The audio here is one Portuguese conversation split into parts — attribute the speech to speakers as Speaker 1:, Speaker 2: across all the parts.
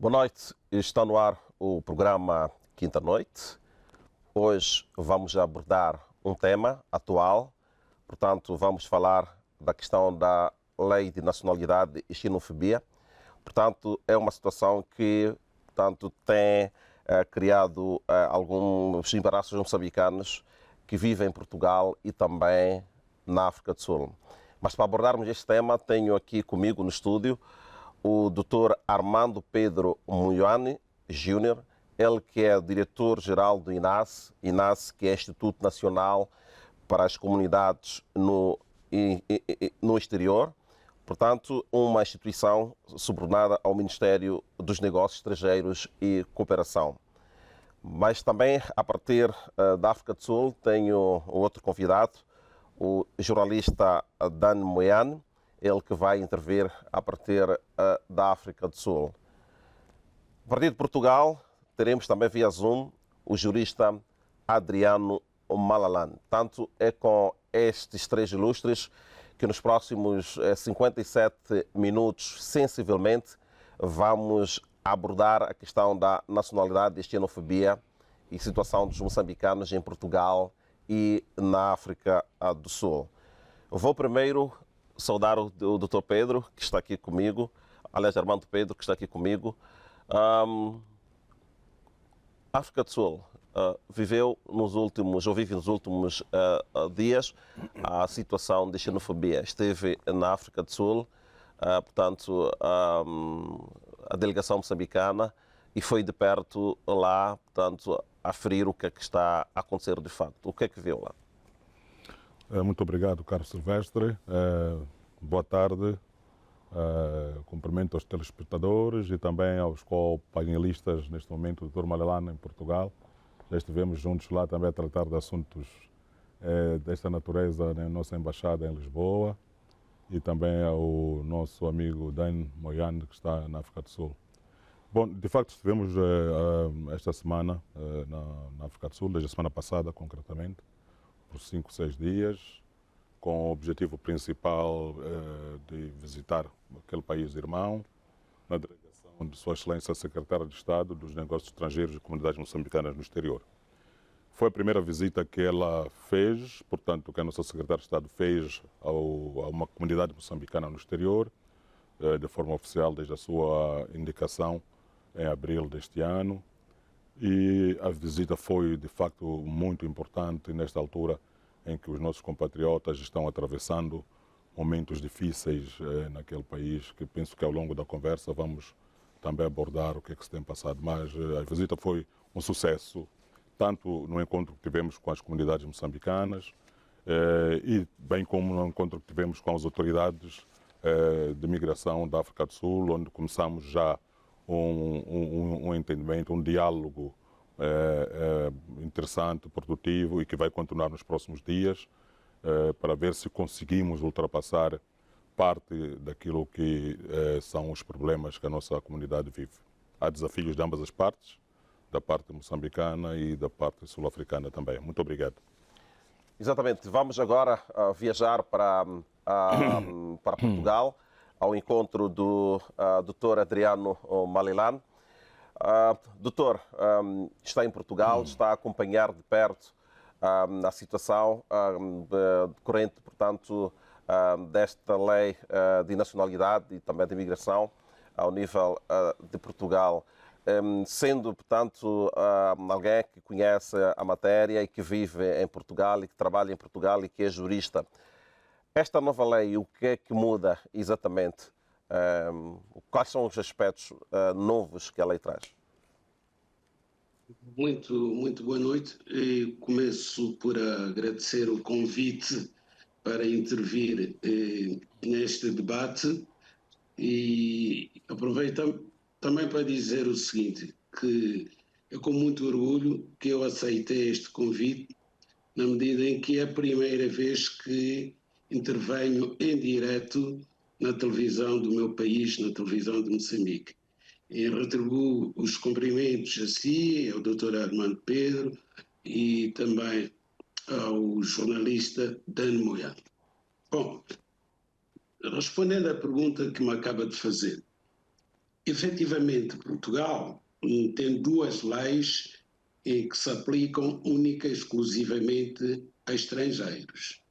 Speaker 1: Boa noite, está no ar o programa Quinta Noite. Hoje vamos abordar um tema atual, portanto vamos falar da questão da Lei de Nacionalidade e Xenofobia. Portanto, é uma situação que tem criado alguns embaraços moçambicanos que vivem em Portugal e também na África do Sul. Mas para abordarmos este tema, tenho aqui comigo no estúdio o Dr. Armando Pedro Moiane Júnior, ele que é diretor-geral do INAS, que é Instituto Nacional para as Comunidades no Exterior, portanto, uma instituição subordinada ao Ministério dos Negócios Estrangeiros e Cooperação. Mas também, a partir da África do Sul, tenho outro convidado, o jornalista Dan Moiane, ele que vai intervir a partir da África do Sul. A partir de Portugal, teremos também via Zoom o jurista Adriano Malalan. Tanto é com estes três ilustres que nos próximos 57 minutos, sensivelmente, vamos abordar a questão da nacionalidade e xenofobia e situação dos moçambicanos em Portugal e na África do Sul. Vou primeiro saudar o Dr. Pedro, que está aqui comigo, aliás, Armando Pedro, que está aqui comigo. África do Sul vive nos últimos dias a situação de xenofobia. Esteve na África do Sul, portanto, a delegação moçambicana, e foi de perto lá, portanto, a aferir o que é que está a acontecer de facto. O que é que viu lá?
Speaker 2: Muito obrigado, Carlos Silvestre. Boa tarde. Cumprimento aos telespectadores e também aos co-painelistas neste momento, o Dr. Malalan em Portugal. Já estivemos juntos lá também a tratar de assuntos desta natureza na nossa embaixada em Lisboa, e também ao nosso amigo Dan Moiane, que está na África do Sul. Bom, de facto estivemos esta semana na África do Sul, desde a semana passada concretamente, por 5, 6 dias, com o objetivo principal de visitar aquele país irmão, na delegação de Sua Excelência Secretária de Estado dos Negócios Estrangeiros e Comunidades Moçambicanas no Exterior. Foi a primeira visita que ela fez, portanto, que a nossa Secretária de Estado fez a uma comunidade moçambicana no exterior, de forma oficial desde a sua indicação em abril deste ano. E a visita foi, de facto, muito importante nesta altura em que os nossos compatriotas estão atravessando momentos difíceis naquele país, que penso que ao longo da conversa vamos também abordar o que é que se tem passado. Mas a visita foi um sucesso, tanto no encontro que tivemos com as comunidades moçambicanas e bem como no encontro que tivemos com as autoridades de migração da África do Sul, onde começamos já um entendimento, um diálogo interessante, produtivo, e que vai continuar nos próximos dias para ver se conseguimos ultrapassar parte daquilo que são os problemas que a nossa comunidade vive. Há desafios de ambas as partes, da parte moçambicana e da parte sul-africana também. Muito obrigado.
Speaker 1: Exatamente. Vamos agora viajar para Portugal, ao encontro do Dr. Adriano Malalan. Doutor, está em Portugal, está a acompanhar de perto a situação decorrente, portanto, desta lei de nacionalidade e também de imigração ao nível de Portugal. Sendo, portanto, alguém que conhece a matéria e que vive em Portugal e que trabalha em Portugal e que é jurista, esta nova lei, o que é que muda exatamente? Quais são os aspectos novos que a lei traz?
Speaker 3: Muito boa noite. Eu começo por agradecer o convite para intervir neste debate e aproveito também para dizer o seguinte, que é com muito orgulho que eu aceitei este convite, na medida em que é a primeira vez que intervenho em direto na televisão do meu país, na televisão de Moçambique. E retribuo os cumprimentos a si, ao Dr. Armando Pedro e também ao jornalista Dan Moiane. Bom, respondendo à pergunta que me acaba de fazer, efetivamente, Portugal tem duas leis que se aplicam única e exclusivamente a estrangeiros.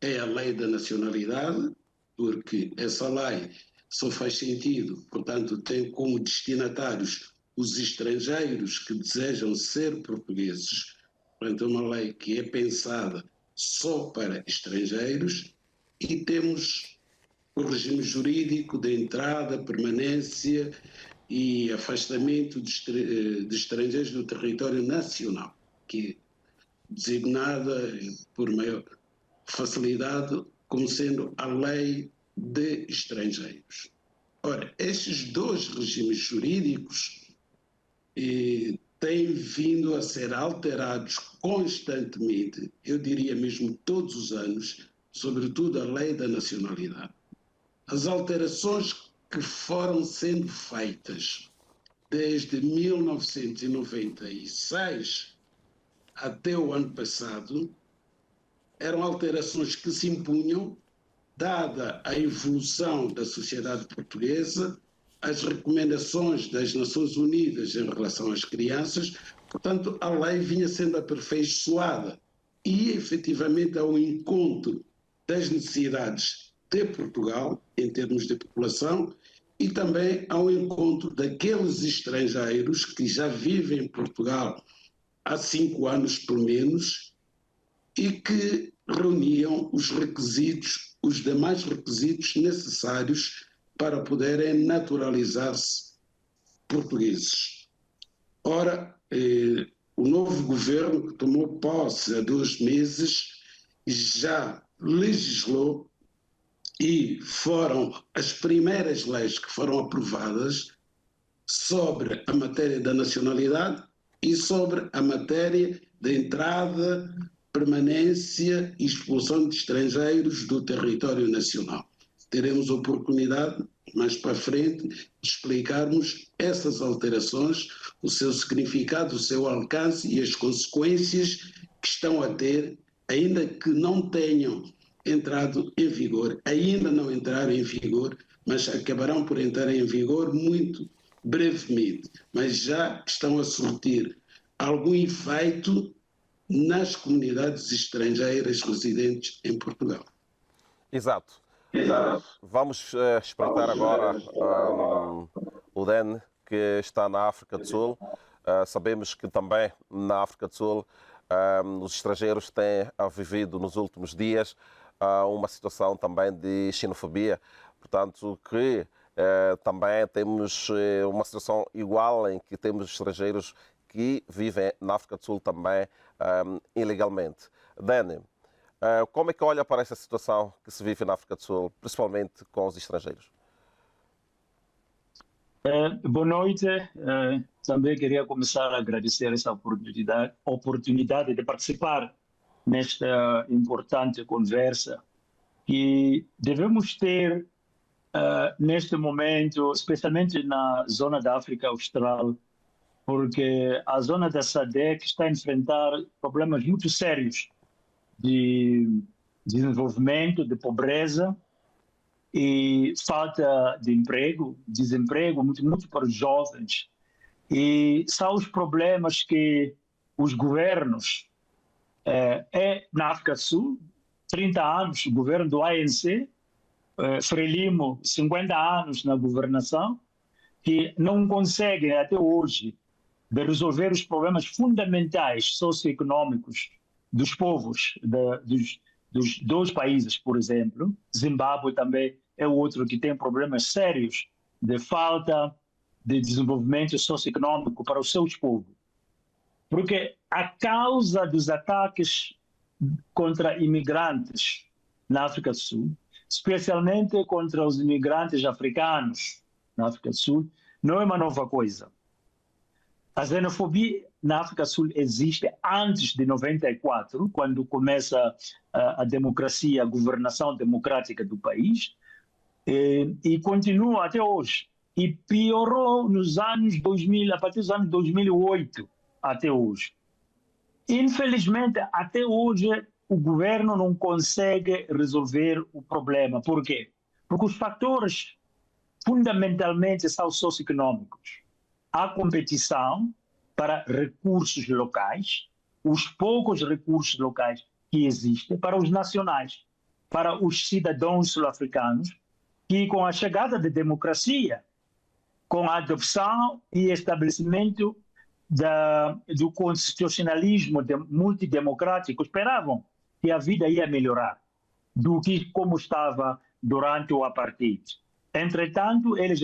Speaker 3: É a lei da nacionalidade, porque essa lei só faz sentido, portanto, tem como destinatários os estrangeiros que desejam ser portugueses. Portanto, é uma lei que é pensada só para estrangeiros, e temos o regime jurídico de entrada, permanência e afastamento de estrangeiros do território nacional, que é designada por maior facilidade como sendo a lei de estrangeiros. Ora, estes dois regimes jurídicos têm vindo a ser alterados constantemente, eu diria mesmo todos os anos, sobretudo a lei da nacionalidade. As alterações que foram sendo feitas desde 1996 até o ano passado eram alterações que se impunham, dada a evolução da sociedade portuguesa, as recomendações das Nações Unidas em relação às crianças. Portanto, a lei vinha sendo aperfeiçoada e, efetivamente, ao encontro das necessidades de Portugal, em termos de população, e também ao encontro daqueles estrangeiros que já vivem em Portugal há 5 anos, pelo menos, e que reuniam os requisitos, os demais requisitos necessários para poderem naturalizar-se portugueses. Ora, o novo governo, que tomou posse há 2 meses, já legislou, e foram as primeiras leis que foram aprovadas sobre a matéria da nacionalidade e sobre a matéria da entrada, permanência e expulsão de estrangeiros do território nacional. Teremos oportunidade, mais para frente, de explicarmos essas alterações, o seu significado, o seu alcance e as consequências que estão a ter, ainda que não tenham entrado em vigor, ainda não entraram em vigor, mas acabarão por entrar em vigor muito brevemente, mas já estão a surtir algum efeito nas comunidades estrangeiras residentes em Portugal.
Speaker 1: Exato. Vamos espreitar agora o DEN, que está na África do Sul. Sabemos que também na África do Sul os estrangeiros têm vivido nos últimos dias uma situação também de xenofobia, portanto que também temos uma situação igual em que temos estrangeiros que vivem na África do Sul também ilegalmente. Dani, como é que olha para essa situação que se vive na África do Sul, principalmente com os estrangeiros?
Speaker 4: Boa noite. Também queria começar a agradecer essa oportunidade de participar nesta importante conversa que devemos ter neste momento, especialmente na zona da África Austral, porque a zona da SADC está a enfrentar problemas muito sérios de desenvolvimento, de pobreza e falta de emprego, desemprego, muito para os jovens. E são os problemas que os governos, na África do Sul, 30 anos, o governo do ANC, Frelimo, 50 anos na governação, que não conseguem até hoje de resolver os problemas fundamentais socioeconômicos dos povos dos 2 países, por exemplo. Zimbábue também é outro que tem problemas sérios de falta de desenvolvimento socioeconômico para os seus povos. Porque a causa dos ataques contra imigrantes na África do Sul, especialmente contra os imigrantes africanos na África do Sul, não é uma nova coisa. A xenofobia na África do Sul existe antes de 94, quando começa a democracia, a governação democrática do país, e continua até hoje. E piorou nos anos 2000, a partir dos anos 2008 até hoje. Infelizmente, até hoje, o governo não consegue resolver o problema. Por quê? Porque os fatores fundamentalmente são socioeconômicos. Há competição para recursos locais, os poucos recursos locais que existem, para os nacionais, para os cidadãos sul-africanos, que com a chegada da democracia, com a adoção e estabelecimento do constitucionalismo multidemocrático, esperavam que a vida ia melhorar do que como estava durante o apartheid. Entretanto, eles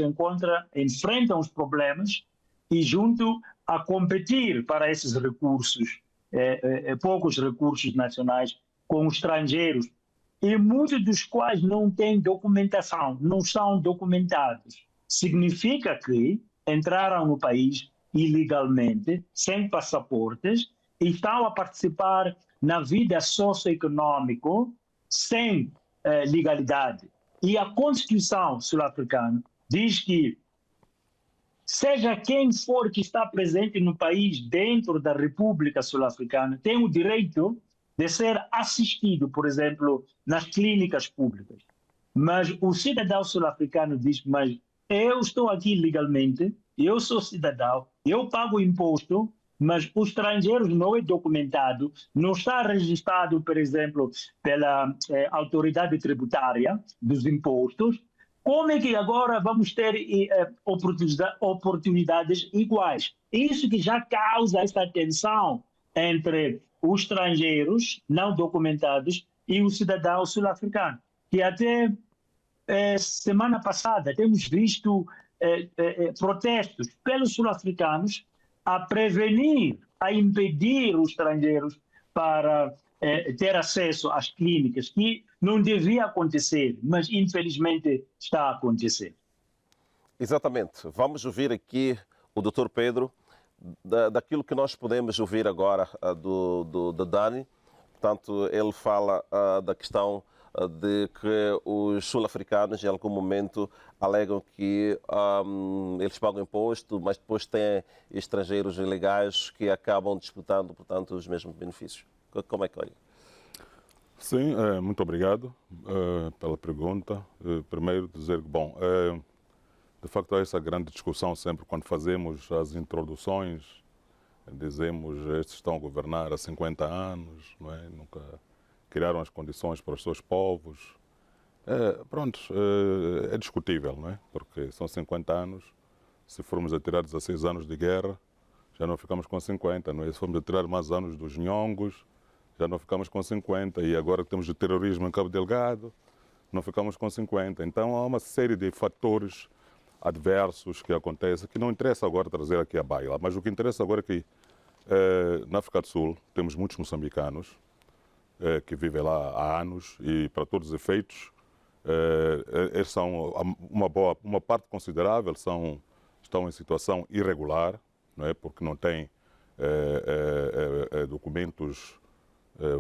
Speaker 4: enfrentam os problemas e, junto a competir para esses recursos, poucos recursos nacionais, com estrangeiros, e muitos dos quais não têm documentação, não são documentados. Significa que entraram no país ilegalmente, sem passaportes, e estão a participar na vida socioeconômica sem legalidade. E a Constituição sul-africana diz que seja quem for que está presente no país dentro da República Sul-Africana tem o direito de ser assistido, por exemplo, nas clínicas públicas. Mas o cidadão sul-africano diz, mas eu estou aqui legalmente, eu sou cidadão, eu pago imposto, mas o estrangeiro não é documentado, não está registrado, por exemplo, pela autoridade tributária dos impostos. Como é que agora vamos ter oportunidades iguais? Isso que já causa essa tensão entre os estrangeiros não documentados e o cidadão sul-africano, que até semana passada temos visto protestos pelos sul-africanos a prevenir, a impedir os estrangeiros para ter acesso às clínicas, que não devia acontecer, mas infelizmente está a acontecer.
Speaker 1: Exatamente. Vamos ouvir aqui o Dr. Pedro, daquilo que nós podemos ouvir agora do Dani. Portanto, ele fala da questão de que os sul-africanos em algum momento alegam que eles pagam imposto, mas depois têm estrangeiros ilegais que acabam disputando, portanto, os mesmos benefícios. Como é que olha?
Speaker 2: Sim, muito obrigado pela pergunta. Primeiro dizer que, bom, de facto há essa grande discussão sempre quando fazemos as introduções, dizemos estes estão a governar há 50 anos, não é? Nunca criaram as condições para os seus povos. É discutível, não é? Porque são 50 anos, se formos a tirar 16 anos de guerra, já não ficamos com 50, não é? Se formos a tirar mais anos dos nhongos, já não ficamos com 50, e agora temos o terrorismo em Cabo Delgado, não ficamos com 50. Então há uma série de fatores adversos que acontecem, que não interessa agora trazer aqui à baila, mas o que interessa agora é que na África do Sul temos muitos moçambicanos que vivem lá há anos e, para todos os efeitos, eles são uma parte considerável estão em situação irregular, não é? Porque não têm documentos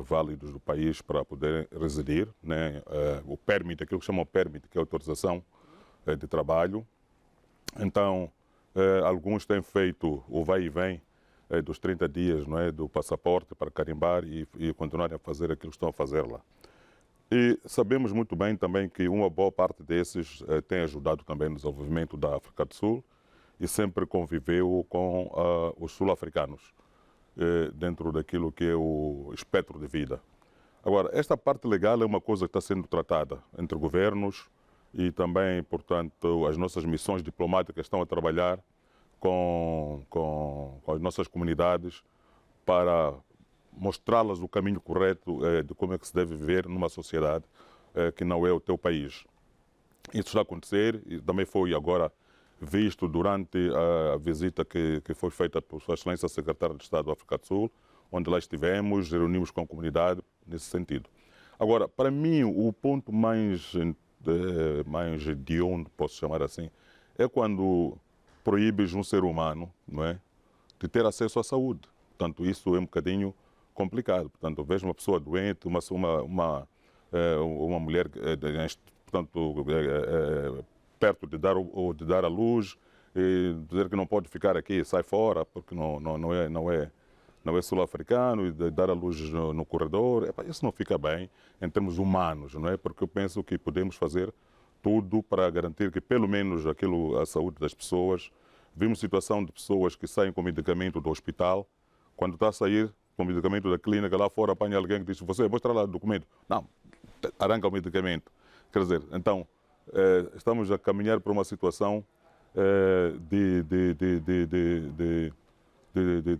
Speaker 2: válidos do país para poderem residir, né? O permit, aquilo que chamam de permit, que é a autorização de trabalho. Então, alguns têm feito o vai e vem dos 30 dias, não é, do passaporte para carimbar e continuarem a fazer aquilo que estão a fazer lá. E sabemos muito bem também que uma boa parte desses tem ajudado também no desenvolvimento da África do Sul e sempre conviveu com os sul-africanos dentro daquilo que é o espectro de vida. Agora, esta parte legal é uma coisa que está sendo tratada entre governos e também, portanto, as nossas missões diplomáticas estão a trabalhar com as nossas comunidades para mostrá-las o caminho correto de como é que se deve viver numa sociedade que não é o teu país. Isso está a acontecer e também foi agora visto durante a visita que foi feita por Sua Excelência Secretária de Estado da África do Sul, onde lá estivemos, reunimos com a comunidade nesse sentido. Agora, para mim, o ponto mais hediondo, posso chamar assim, é quando proíbes um ser humano, não é, de ter acesso à saúde. Portanto, isso é um bocadinho complicado. Portanto, vejo uma pessoa doente, uma mulher, portanto, perto de dar à luz, e dizer que não pode ficar aqui, sai fora, porque não é sul-africano, e de dar à luz no corredor. Isso não fica bem em termos humanos, não é? Porque eu penso que podemos fazer tudo para garantir que pelo menos a saúde das pessoas. Vimos situação de pessoas que saem com medicamento do hospital, quando está a sair com medicamento da clínica, lá fora apanha alguém que diz: você mostra lá o documento. Não, arranca o medicamento. Quer dizer, então, estamos a caminhar para uma situação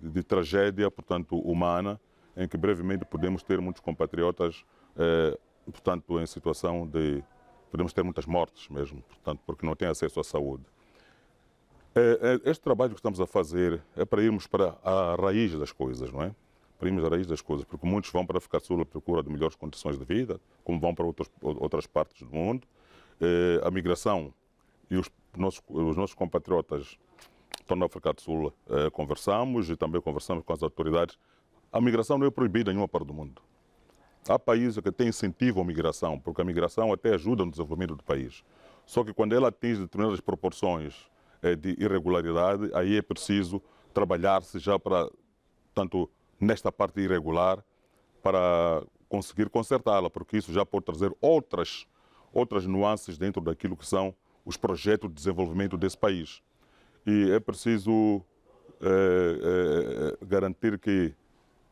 Speaker 2: de tragédia, portanto, humana, em que brevemente podemos ter muitos compatriotas, portanto, em situação de... podemos ter muitas mortes mesmo, portanto, porque não têm acesso à saúde. Este trabalho que estamos a fazer é para irmos para a raiz das coisas, não é? Para irmos à raiz das coisas, porque muitos vão para a África do Sul à procura de melhores condições de vida, como vão para outras partes do mundo. A migração e os nossos compatriotas estão na África do Sul, conversamos e também conversamos com as autoridades. A migração não é proibida em nenhuma parte do mundo. Há países que têm incentivo à migração, porque a migração até ajuda no desenvolvimento do país. Só que quando ela atinge determinadas proporções de irregularidade, aí é preciso trabalhar-se já para, tanto nesta parte irregular, para conseguir consertá-la, porque isso já pode trazer outras nuances dentro daquilo que são os projetos de desenvolvimento desse país. E é preciso garantir que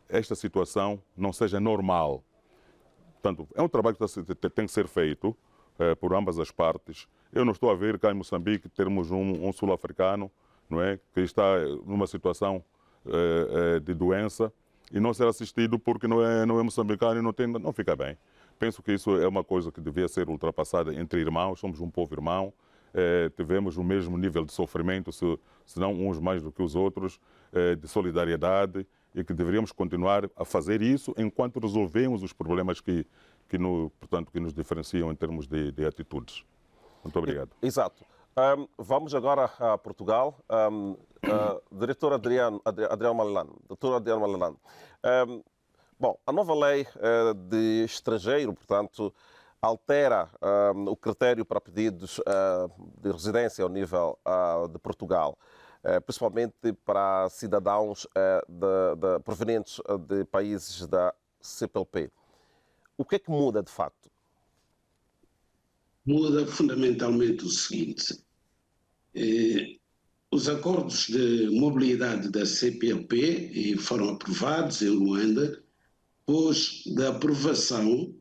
Speaker 2: esta situação não seja normal. Portanto, é um trabalho que tem que ser feito por ambas as partes. Eu não estou a ver cá em Moçambique termos um sul-africano, não é, que está numa situação de doença e não ser assistido porque não é moçambicano e não fica bem. Penso que isso é uma coisa que devia ser ultrapassada entre irmãos, somos um povo irmão, tivemos o mesmo nível de sofrimento, se não uns mais do que os outros, de solidariedade, e que deveríamos continuar a fazer isso enquanto resolvemos os problemas que nos diferenciam em termos de atitudes. Muito obrigado.
Speaker 1: Exato. Vamos agora a Portugal. Diretor Adriano Malelane. Doutor Adriano Malelane. Bom, a nova lei de estrangeiro, portanto, altera o critério para pedidos de residência ao nível de Portugal, principalmente para cidadãos provenientes de países da CPLP. O que é que muda de facto?
Speaker 3: Muda fundamentalmente o seguinte: os acordos de mobilidade da CPLP foram aprovados em Luanda. Depois da aprovação,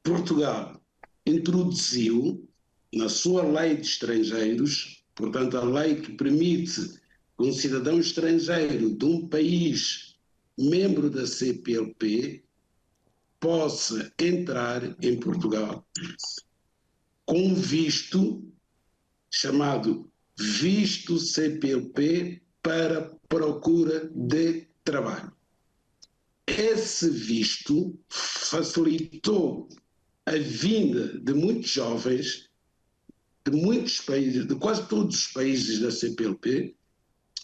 Speaker 3: Portugal introduziu na sua lei de estrangeiros, portanto a lei que permite que um cidadão estrangeiro de um país membro da CPLP possa entrar em Portugal com um visto chamado visto CPLP para procura de trabalho. Esse visto facilitou a vinda de muitos jovens de muitos países, de quase todos os países da CPLP,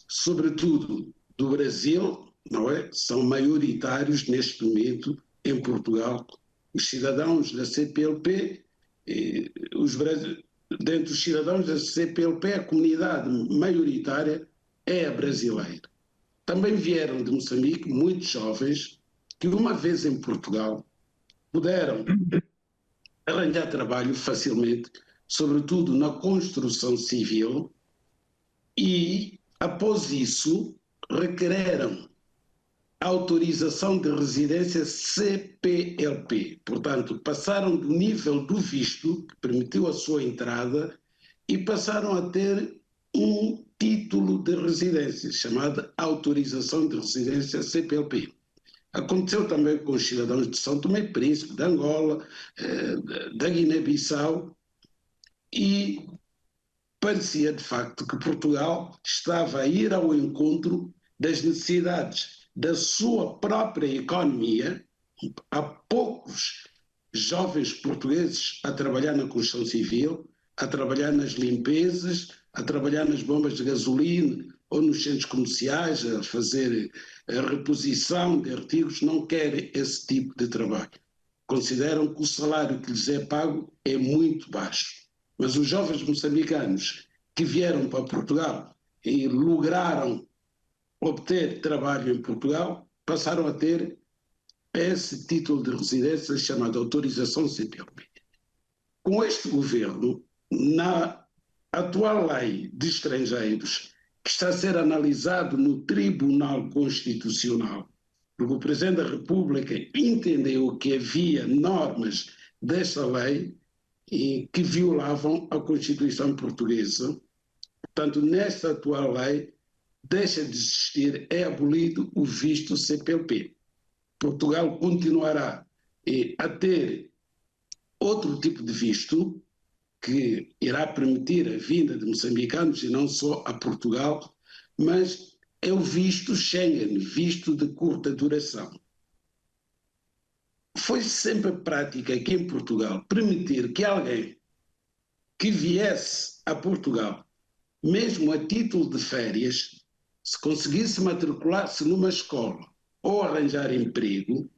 Speaker 3: sobretudo do Brasil, não é? São maioritários neste momento em Portugal. Os cidadãos da CPLP, dentre os cidadãos da CPLP, a comunidade maioritária é a brasileira. Também vieram de Moçambique muitos jovens que, uma vez em Portugal, puderam arranjar trabalho facilmente, sobretudo na construção civil, e, após isso, requereram autorização de residência CPLP. Portanto, passaram do nível do visto, que permitiu a sua entrada, e passaram a ter um título de residência, chamada autorização de residência CPLP. Aconteceu também com os cidadãos de São Tomé e Príncipe, de Angola, da Guiné-Bissau, e parecia de facto que Portugal estava a ir ao encontro das necessidades da sua própria economia. Há poucos jovens portugueses a trabalhar na construção civil, a trabalhar nas limpezas, a trabalhar nas bombas de gasolina ou nos centros comerciais, a fazer a reposição de artigos. Não querem esse tipo de trabalho. Consideram que o salário que lhes é pago é muito baixo. Mas os jovens moçambicanos que vieram para Portugal e lograram obter trabalho em Portugal, passaram a ter esse título de residência chamado autorização CPLP. com este governo, na atual lei de estrangeiros, que está a ser analisado no Tribunal Constitucional, porque o Presidente da República entendeu que havia normas desta lei que violavam a Constituição portuguesa. Portanto, nesta atual lei, deixa de existir, é abolido o visto CPLP. Portugal continuará a ter outro tipo de visto que irá permitir a vinda de moçambicanos e não só a Portugal, mas é o visto Schengen, visto de curta duração. Foi sempre prática aqui em Portugal permitir que alguém que viesse a Portugal, mesmo a título de férias, se conseguisse matricular-se numa escola ou arranjar emprego,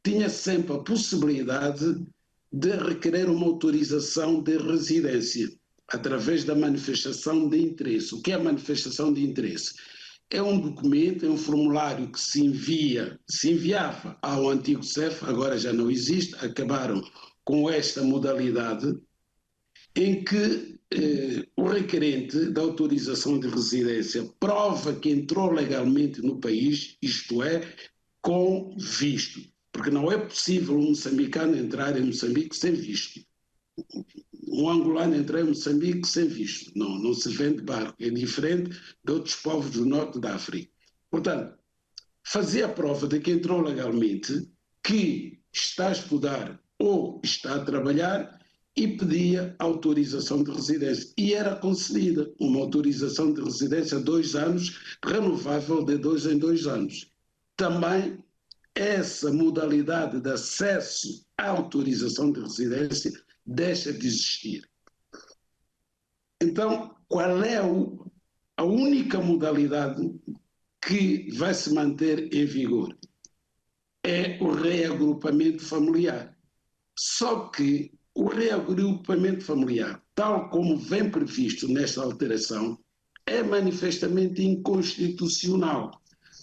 Speaker 3: tinha sempre a possibilidade de requerer uma autorização de residência através da manifestação de interesse. O que é a manifestação de interesse? É um documento, é um formulário que se enviava ao antigo CEF, agora já não existe, acabaram com esta modalidade, em que o requerente da autorização de residência prova que entrou legalmente no país, isto é, com visto. Porque não é possível um moçambicano entrar em Moçambique sem visto. Um angolano entrar em Moçambique sem visto. Não se vende barco. É diferente de outros povos do norte da África. Portanto, fazia a prova de que entrou legalmente, que está a estudar ou está a trabalhar e pedia autorização de residência. E era concedida uma autorização de residência 2 anos, renovável de 2 em 2 anos. Também essa modalidade de acesso à autorização de residência deixa de existir. Então, qual é a única modalidade que vai se manter em vigor? É o reagrupamento familiar. Só que o reagrupamento familiar, tal como vem previsto nesta alteração, é manifestamente inconstitucional,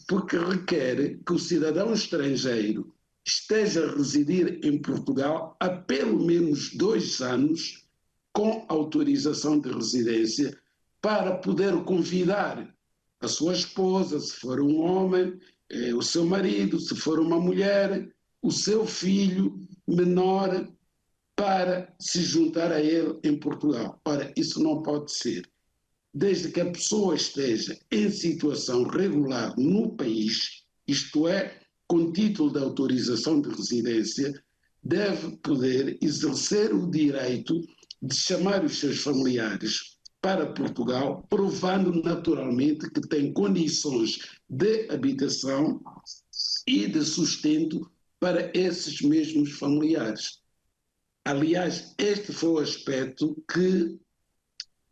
Speaker 3: porque requer que o cidadão estrangeiro esteja a residir em Portugal há pelo menos 2 anos com autorização de residência para poder convidar a sua esposa, se for um homem, o seu marido, se for uma mulher, o seu filho menor, para se juntar a ele em Portugal. Ora, isso não pode ser. Desde que a pessoa esteja em situação regular no país, isto é, com título de autorização de residência, deve poder exercer o direito de chamar os seus familiares para Portugal, provando naturalmente que tem condições de habitação e de sustento para esses mesmos familiares. Aliás, este foi o aspecto que,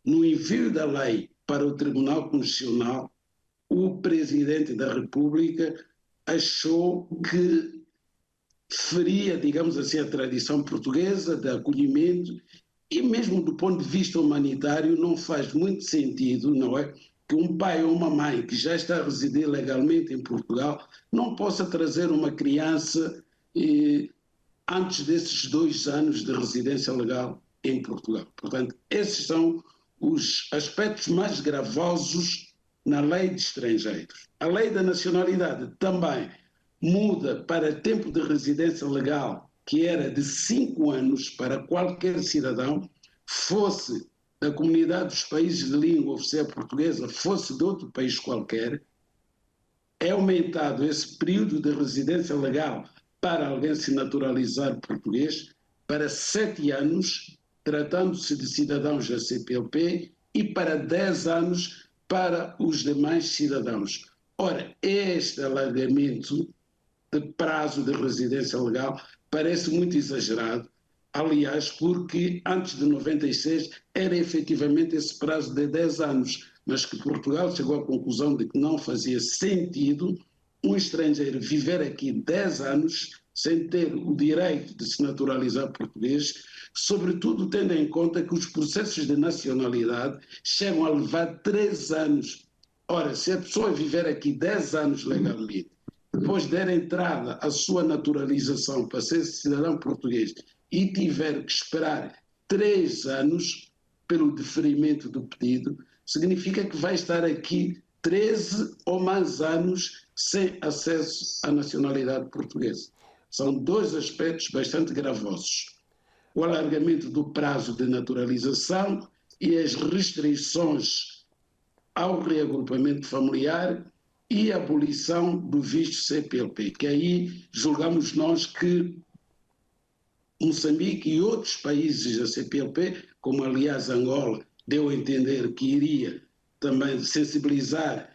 Speaker 3: no envio da lei para o Tribunal Constitucional, o Presidente da República achou que feria, digamos assim, a tradição portuguesa de acolhimento e mesmo do ponto de vista humanitário não faz muito sentido, não é, que um pai ou uma mãe que já está a residir legalmente em Portugal não possa trazer uma criança antes desses 2 anos de residência legal em Portugal. Portanto, esses são os aspectos mais gravosos na lei de estrangeiros. A lei da nacionalidade também muda para tempo de residência legal, que era de 5 anos para qualquer cidadão, fosse da comunidade dos países de língua oficial portuguesa, fosse de outro país qualquer. É aumentado esse período de residência legal para alguém se naturalizar português para 7 anos, tratando-se de cidadãos da CPLP, e para 10 anos para os demais cidadãos. Ora, este alargamento de prazo de residência legal parece muito exagerado, aliás, porque antes de 96 era efetivamente esse prazo de 10 anos, mas que Portugal chegou à conclusão de que não fazia sentido um estrangeiro viver aqui 10 anos sem ter o direito de se naturalizar português, sobretudo tendo em conta que os processos de nacionalidade chegam a levar 3 anos. Ora, se a pessoa viver aqui 10 anos legalmente, depois der entrada à sua naturalização para ser cidadão português e tiver que esperar 3 anos pelo deferimento do pedido, significa que vai estar aqui 13 ou mais anos sem acesso à nacionalidade portuguesa. São 2 aspectos bastante gravosos. O alargamento do prazo de naturalização e as restrições ao reagrupamento familiar e a abolição do visto CPLP, que aí julgamos nós que Moçambique e outros países da CPLP, como aliás Angola deu a entender que iria também sensibilizar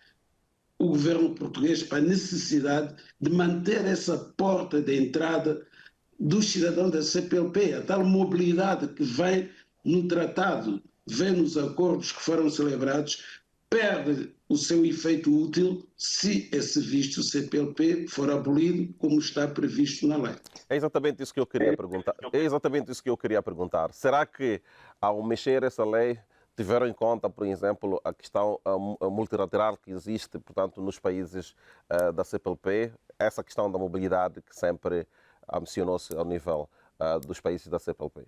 Speaker 3: o governo português para a necessidade de manter essa porta de entrada dos cidadãos da CPLP, a tal mobilidade que vem no tratado, vem nos acordos que foram celebrados, perde o seu efeito útil se esse visto CPLP for abolido, como está previsto na lei.
Speaker 1: É exatamente isso que eu queria perguntar. É exatamente isso que eu queria perguntar. Será que, ao mexer essa lei, tiveram em conta, por exemplo, a questão multilateral que existe, portanto, nos países da CPLP, essa questão da mobilidade que sempre mencionou-se ao nível dos países da CPLP?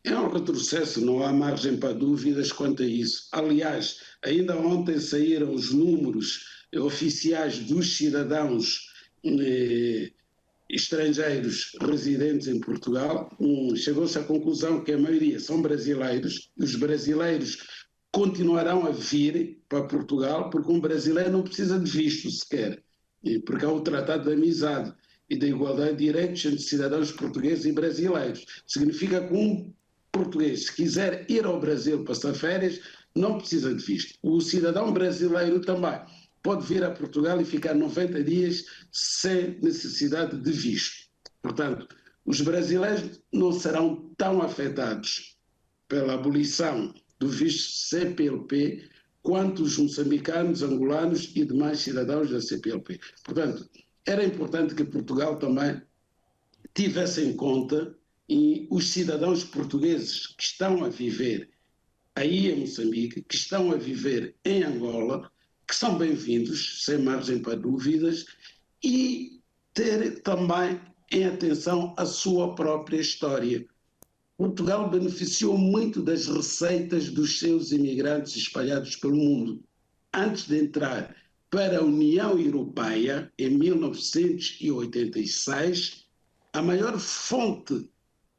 Speaker 3: É um retrocesso, não há margem para dúvidas quanto a isso. Aliás, ainda ontem saíram os números oficiais dos cidadãos estrangeiros residentes em Portugal. Chegou-se à conclusão que a maioria são brasileiros. Os brasileiros continuarão a vir para Portugal, porque um brasileiro não precisa de visto sequer, porque há o Tratado de Amizade e da Igualdade de Direitos entre cidadãos portugueses e brasileiros. Significa que um português, se quiser ir ao Brasil passar férias, não precisa de visto. O cidadão brasileiro também pode vir a Portugal e ficar 90 dias sem necessidade de visto. Portanto, os brasileiros não serão tão afetados pela abolição do visto CPLP quanto os moçambicanos, angolanos e demais cidadãos da CPLP. Portanto, era importante que Portugal também tivesse em conta e os cidadãos portugueses que estão a viver aí em Moçambique, que estão a viver em Angola, que são bem-vindos, sem margem para dúvidas, e ter também em atenção a sua própria história. Portugal beneficiou muito das receitas dos seus imigrantes espalhados pelo mundo. Antes de entrar para a União Europeia, em 1986, a maior fonte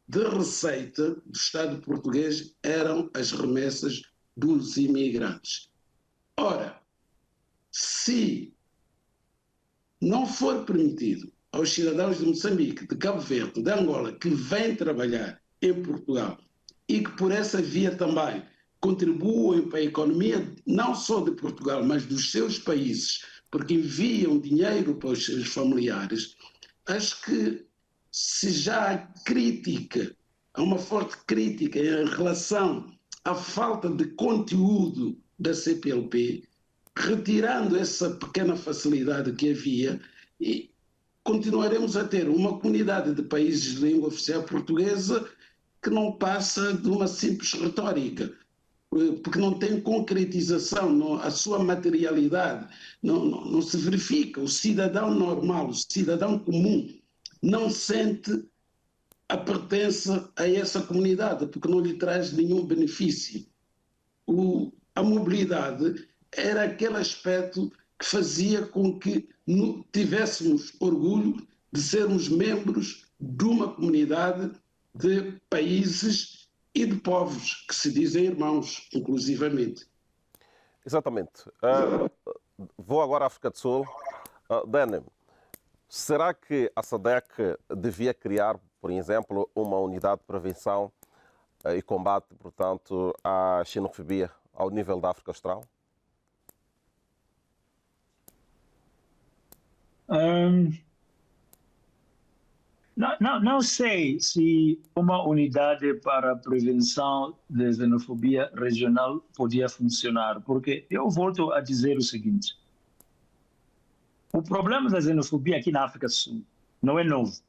Speaker 3: de receita do Estado português eram as remessas dos imigrantes. Ora, se não for permitido aos cidadãos de Moçambique, de Cabo Verde, de Angola, que vêm trabalhar em Portugal e que por essa via também contribuem para a economia não só de Portugal, mas dos seus países, porque enviam dinheiro para os seus familiares, acho que se já há crítica, há uma forte crítica em relação à falta de conteúdo da CPLP, retirando essa pequena facilidade que havia, e continuaremos a ter uma comunidade de países de língua oficial portuguesa que não passa de uma simples retórica, porque não tem concretização, a sua materialidade não se verifica. O cidadão normal, o cidadão comum, não sente a pertença a essa comunidade, porque não lhe traz nenhum benefício. A mobilidade era aquele aspecto que fazia com que tivéssemos orgulho de sermos membros de uma comunidade de países e de povos que se dizem irmãos, inclusivamente.
Speaker 1: Exatamente. Vou agora à África do Sul. Dani, será que a SADC devia criar, por exemplo, uma unidade de prevenção e combate, portanto, à xenofobia ao nível da África Austral?
Speaker 4: Não sei se uma unidade para a prevenção da xenofobia regional podia funcionar, porque eu volto a dizer o seguinte: o problema da xenofobia aqui na África do Sul não é novo.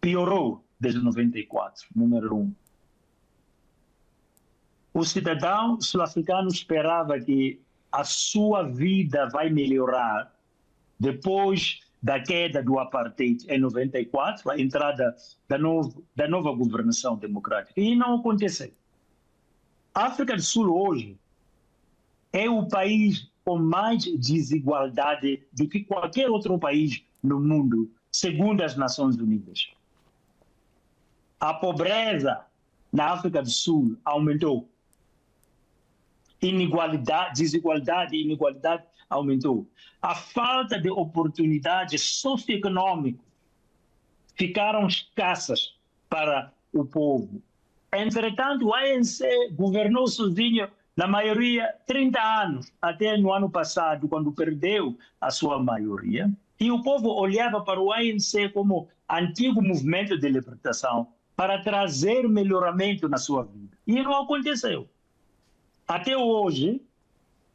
Speaker 4: Piorou desde 94, número 1. O cidadão sul-africano esperava que a sua vida vai melhorar depois da queda do apartheid em 94, a entrada da nova governação democrática. E não aconteceu. A África do Sul hoje é o país com mais desigualdade do que qualquer outro país no mundo, segundo as Nações Unidas. A pobreza na África do Sul aumentou. Desigualdade e inigualdade aumentou. A falta de oportunidades socioeconômicas ficaram escassas para o povo. Entretanto, o ANC governou sozinho, na maioria, 30 anos, até no ano passado, quando perdeu a sua maioria. E o povo olhava para o ANC como antigo movimento de libertação para trazer melhoramento na sua vida. E não aconteceu. Até hoje,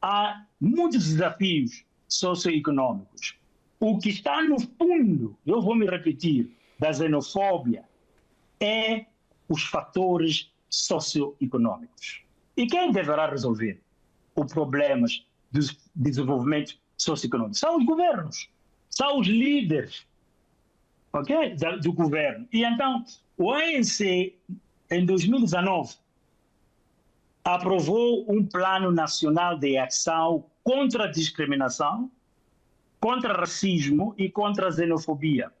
Speaker 4: há muitos desafios socioeconômicos. O que está no fundo, eu vou me repetir, da xenofobia, é os fatores socioeconômicos. E quem deverá resolver os problemas do desenvolvimento socioeconômico? São os governos, são os líderes, okay, do governo. E então, o ANC, em 2019, aprovou um plano nacional de ação contra a discriminação, contra o racismo e contra a xenofobia.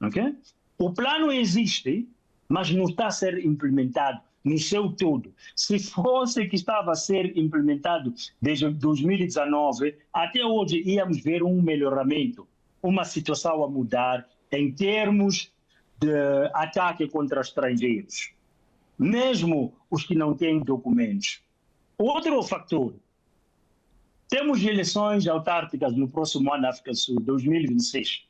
Speaker 4: Okay? O plano existe, mas não está a ser implementado no seu todo. Se fosse que estava a ser implementado desde 2019, até hoje íamos ver um melhoramento, uma situação a mudar em termos de ataque contra estrangeiros, mesmo os que não têm documentos. Outro fator, temos eleições autárquicas no próximo ano na África do Sul, 2026.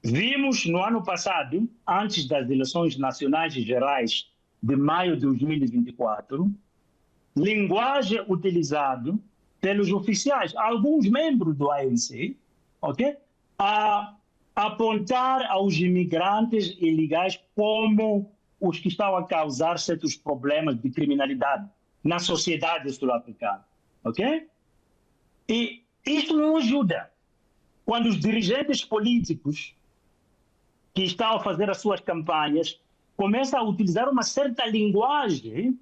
Speaker 4: Vimos no ano passado, antes das eleições nacionais e gerais de maio de 2024, linguagem utilizada pelos oficiais, alguns membros do ANC, okay, a apontar aos imigrantes ilegais como os que estão a causar certos problemas de criminalidade na sociedade sul-africana. Ok? E isso não ajuda. Quando os dirigentes políticos que estão a fazer as suas campanhas começam a utilizar uma certa linguagem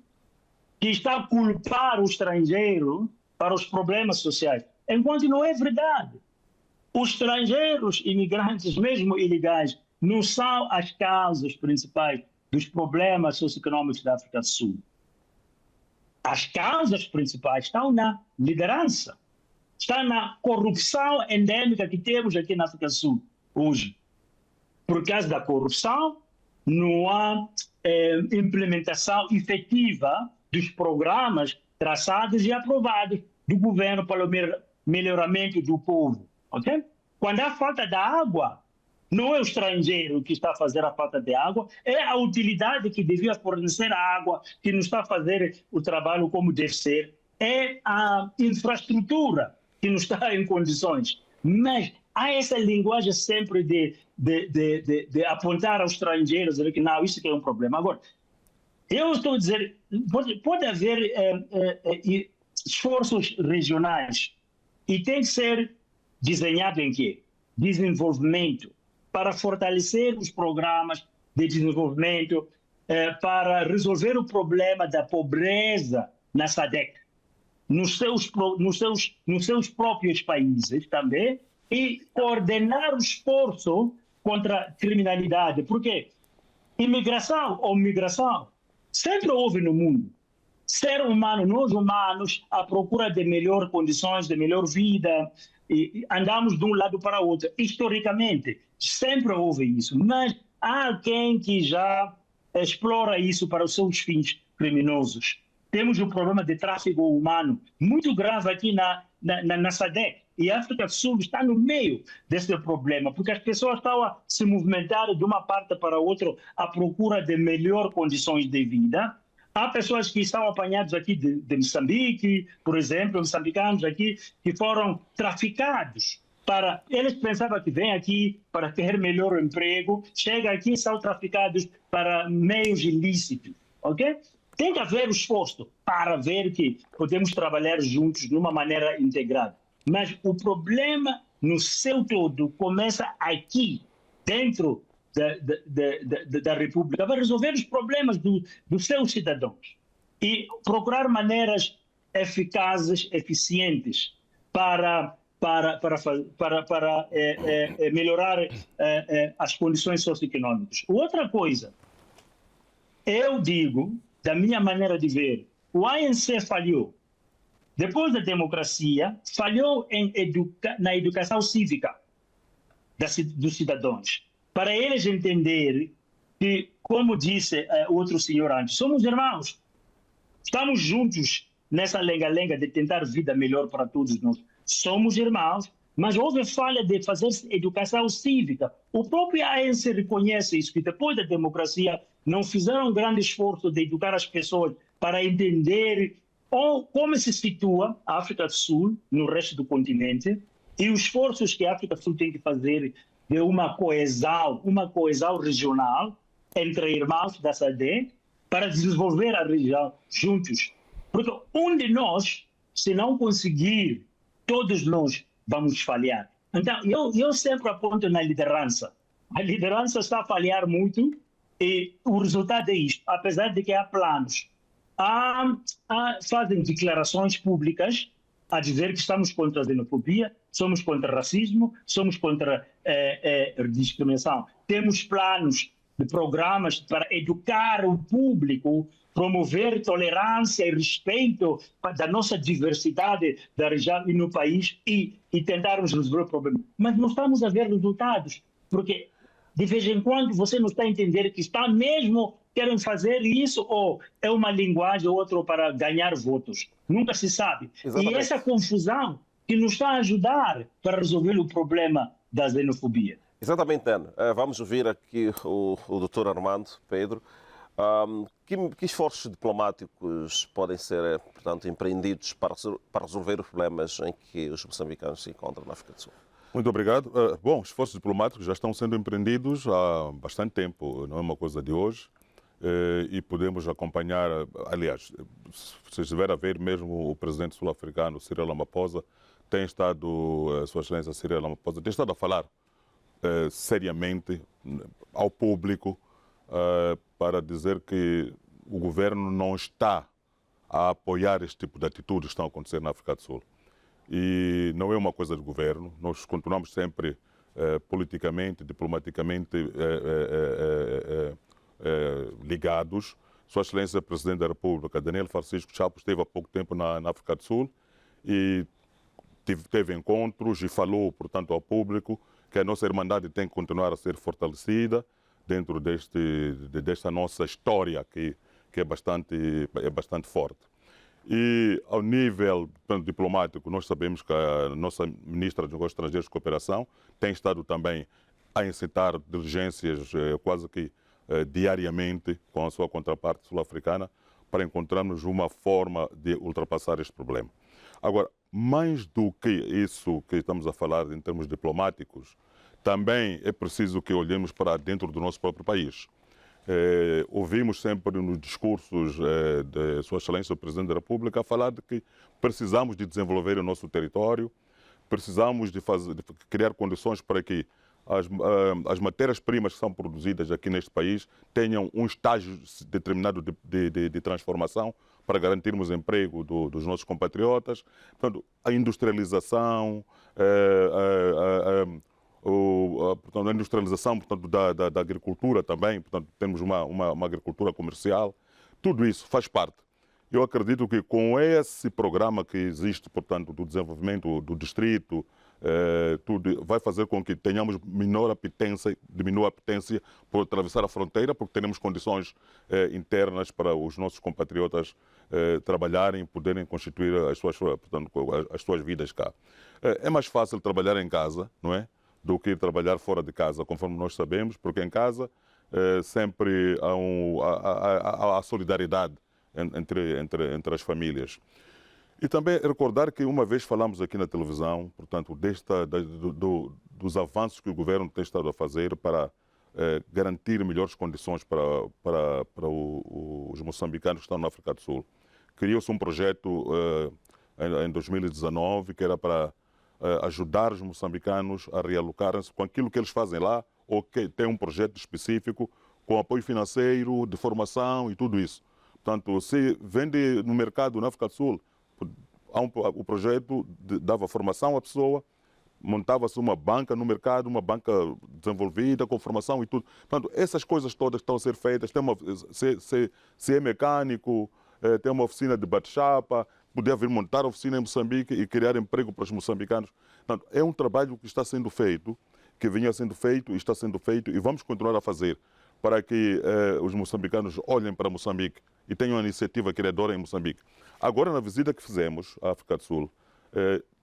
Speaker 4: que está a culpar o estrangeiro para os problemas sociais, enquanto não é verdade. Os estrangeiros, imigrantes, mesmo ilegais, não são as causas principais dos problemas socioeconômicos da África do Sul. As causas principais estão na liderança, está na corrupção endêmica que temos aqui na África do Sul hoje. Por causa da corrupção, não há implementação efetiva dos programas traçados e aprovados do governo para o melhoramento do povo. Okay? Quando há falta de água, não é o estrangeiro que está a fazer a falta de água, é a utilidade que devia fornecer a água que não está a fazer o trabalho como deve ser, é a infraestrutura que não está em condições. Mas há essa linguagem sempre de apontar aos estrangeiros, dizer que não, isso que é um problema. Agora, eu estou a dizer, pode haver esforços regionais e tem que ser desenhado em quê? Desenvolvimento, para fortalecer os programas de desenvolvimento, para resolver o problema da pobreza na SADC, nos seus próprios países também, e coordenar o esforço contra a criminalidade. Porque imigração ou migração sempre houve no mundo. Ser humano, nós humanos, à procura de melhores condições, de melhor vida, e andamos de um lado para o outro. Historicamente, sempre houve isso. Mas há quem que já explora isso para os seus fins criminosos. Temos um problema de tráfico humano muito grave aqui na SADC. E a África do Sul está no meio desse problema, porque as pessoas estão a se movimentar de uma parte para outra à procura de melhores condições de vida. Há pessoas que estão apanhadas aqui de Moçambique, por exemplo, moçambicanos aqui, que foram traficados. Eles pensavam que vêm aqui para ter melhor emprego, chegam aqui e são traficados para meios ilícitos. Okay? Tem que haver esforço para ver que podemos trabalhar juntos de uma maneira integrada. Mas o problema no seu todo, começa aqui, dentro da República, vai resolver os problemas dos seus cidadãos e procurar maneiras eficazes, eficientes para melhorar as condições socioeconômicas. Outra coisa, eu digo, da minha maneira de ver, o ANC falhou. Depois da democracia, falhou na educação cívica dos cidadãos, para eles entenderem que, como disse outro senhor antes, somos irmãos, estamos juntos nessa lenga-lenga de tentar vida melhor para todos nós. Somos irmãos, mas houve falha de fazer educação cívica. O próprio ANC reconhece isso, que depois da democracia não fizeram um grande esforço de educar as pessoas para entender como se situa a África do Sul no resto do continente e os esforços que a África do Sul tem que fazer de uma coesão regional entre irmãos da SADC para desenvolver a região juntos. Porque um de nós, se não conseguir, todos nós vamos falhar. Então, eu sempre aponto na liderança. A liderança está a falhar muito e o resultado é isto. Apesar de que há planos, fazem declarações públicas a dizer que estamos contra a xenofobia, somos contra o racismo, somos contra a discriminação. Temos planos de programas para educar o público, promover tolerância e respeito da nossa diversidade da região e no país e tentarmos resolver o problema. Mas não estamos a ver resultados, porque de vez em quando você não está a entender que está mesmo querem fazer isso ou é uma linguagem ou outra para ganhar votos. Nunca se sabe. Exatamente. E essa confusão que nos está a ajudar para resolver o problema da xenofobia.
Speaker 1: Exatamente, Ana. Vamos ouvir aqui o Dr. Armando Pedro. Que esforços diplomáticos podem ser, portanto, empreendidos para resolver os problemas em que os moçambicanos se encontram na África do Sul?
Speaker 2: Muito obrigado. Bom, os esforços diplomáticos já estão sendo empreendidos há bastante tempo, não é uma coisa de hoje. E podemos acompanhar, aliás, se estiver a ver mesmo o presidente sul-africano, Cyril Ramaphosa, tem estado, Sua Excelência Cyril Ramaphosa, tem estado a falar seriamente ao público para dizer que o governo não está a apoiar este tipo de atitudes que estão a acontecer na África do Sul. E não é uma coisa do governo, nós continuamos sempre politicamente, diplomaticamente ligados. Sua Excelência Presidente da República, Daniel Francisco Chapo, esteve há pouco tempo na África do Sul e teve encontros e falou, portanto, ao público que a nossa Irmandade tem que continuar a ser fortalecida dentro desta nossa história que é bastante forte. E ao nível diplomático, nós sabemos que a nossa Ministra dos Negócios Estrangeiros e Cooperação tem estado também a incitar diligências quase que diariamente com a sua contraparte sul-africana para encontrarmos uma forma de ultrapassar este problema. Agora, mais do que isso que estamos a falar em termos diplomáticos, também é preciso que olhemos para dentro do nosso próprio país. Ouvimos sempre nos discursos de Sua Excelência o Presidente da República falar de que precisamos de desenvolver o nosso território, precisamos de criar condições para que as matérias-primas que são produzidas aqui neste país tenham um estágio determinado de transformação para garantirmos emprego dos nossos compatriotas. Portanto, a industrialização, portanto, a industrialização, portanto, da agricultura também, portanto, temos uma agricultura comercial, tudo isso faz parte. Eu acredito que com esse programa que existe, portanto, do desenvolvimento do distrito, tudo vai fazer com que tenhamos diminua a apetência por atravessar a fronteira, porque teremos condições internas para os nossos compatriotas trabalharem, poderem constituir as suas vidas cá. É mais fácil trabalhar em casa, não é? Do que trabalhar fora de casa, conforme nós sabemos, porque em casa sempre há solidariedade entre as famílias. E também recordar que uma vez falamos aqui na televisão, portanto, dos avanços que o governo tem estado a fazer para garantir melhores condições para os moçambicanos que estão na África do Sul. Criou-se um projeto em 2019 que era para ajudar os moçambicanos a realocarem-se com aquilo que eles fazem lá, ou que tem um projeto específico com apoio financeiro, de formação e tudo isso. Portanto, se vende no mercado na África do Sul, o projeto dava formação à pessoa, montava-se uma banca no mercado, uma banca desenvolvida, com formação e tudo. Portanto, essas coisas todas estão a ser feitas. Se é mecânico, tem uma oficina de bate-chapa, poder vir montar a oficina em Moçambique e criar emprego para os moçambicanos. Portanto, é um trabalho que está sendo feito, que vinha sendo feito e está sendo feito e vamos continuar a fazer para que os moçambicanos olhem para Moçambique e tenham uma iniciativa criadora em Moçambique. Agora, na visita que fizemos à África do Sul,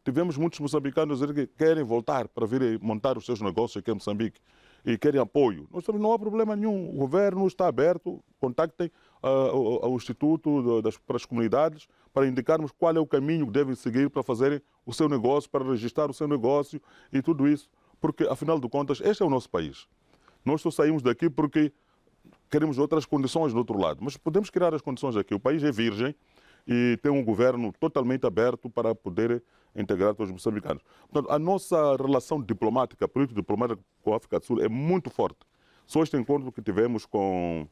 Speaker 2: tivemos muitos moçambicanos que querem voltar para vir montar os seus negócios aqui em Moçambique e querem apoio. Nós não há problema nenhum, o governo está aberto, contactem o Instituto para as comunidades para indicarmos qual é o caminho que devem seguir para fazerem o seu negócio, para registrar o seu negócio e tudo isso. Porque, afinal de contas, este é o nosso país. Nós só saímos daqui porque queremos outras condições do outro lado. Mas podemos criar as condições aqui. O país é virgem e tem um governo totalmente aberto para poder integrar todos os moçambicanos. Portanto, a nossa relação diplomática, político-diplomática com a África do Sul é muito forte. Só este encontro que tivemos com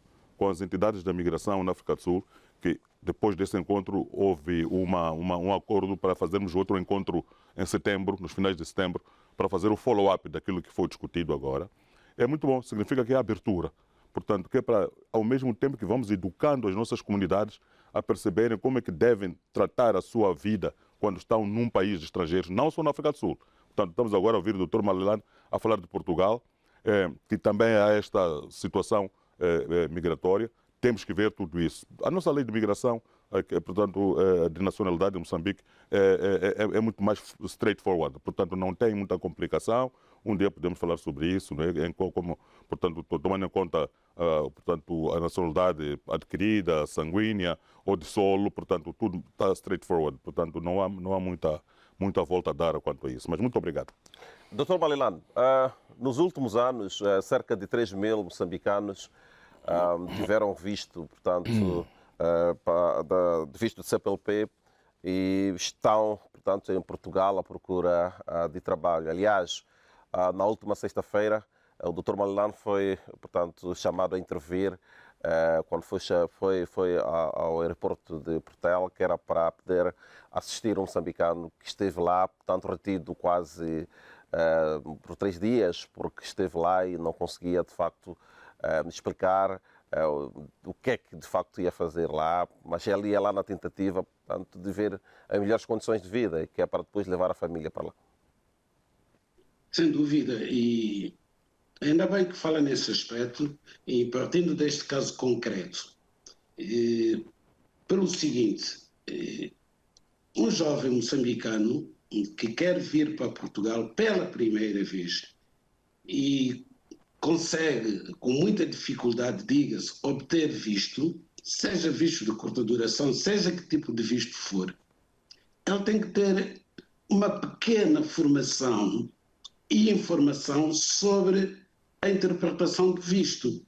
Speaker 2: as entidades da migração na África do Sul, que depois desse encontro houve um acordo para fazermos outro encontro em setembro, nos finais de setembro, para fazer o follow-up daquilo que foi discutido agora. É muito bom, significa que é abertura. Portanto, que é para, ao mesmo tempo que vamos educando as nossas comunidades a perceberem como é que devem tratar a sua vida quando estão num país estrangeiro, não só na África do Sul. Portanto, estamos agora a ouvir o Dr. Malilane a falar de Portugal, que também há esta situação migratória. Temos que ver tudo isso. A nossa lei de migração, portanto, de nacionalidade em Moçambique, é muito mais straightforward. Portanto, não tem muita complicação. Um dia podemos falar sobre isso, né? Como, portanto, tomando em conta portanto, a nacionalidade adquirida, sanguínea ou de solo, portanto, tudo está straightforward. Portanto, não há muita volta a dar quanto a isso. Mas muito obrigado.
Speaker 1: Dr. Malilane, nos últimos anos, cerca de 3 mil moçambicanos tiveram visto, portanto, de visto de CPLP e estão, portanto, em Portugal à procura de trabalho. Aliás, na última sexta-feira, o Dr. Malilane foi, portanto, chamado a intervir quando foi ao aeroporto de Portela, que era para poder assistir um moçambicano que esteve lá, portanto, retido quase por 3 dias, porque esteve lá e não conseguia, de facto, explicar o que é que de facto ia fazer lá, mas ele ia lá na tentativa, portanto, de ver as melhores condições de vida, que é para depois levar a família para lá.
Speaker 3: Sem dúvida, e ainda bem que fala nesse aspecto, e partindo deste caso concreto, pelo seguinte, um jovem moçambicano que quer vir para Portugal pela primeira vez e consegue, com muita dificuldade, diga-se, obter visto, seja visto de curta duração, seja que tipo de visto for, ele tem que ter uma pequena formação e informação sobre a interpretação do visto.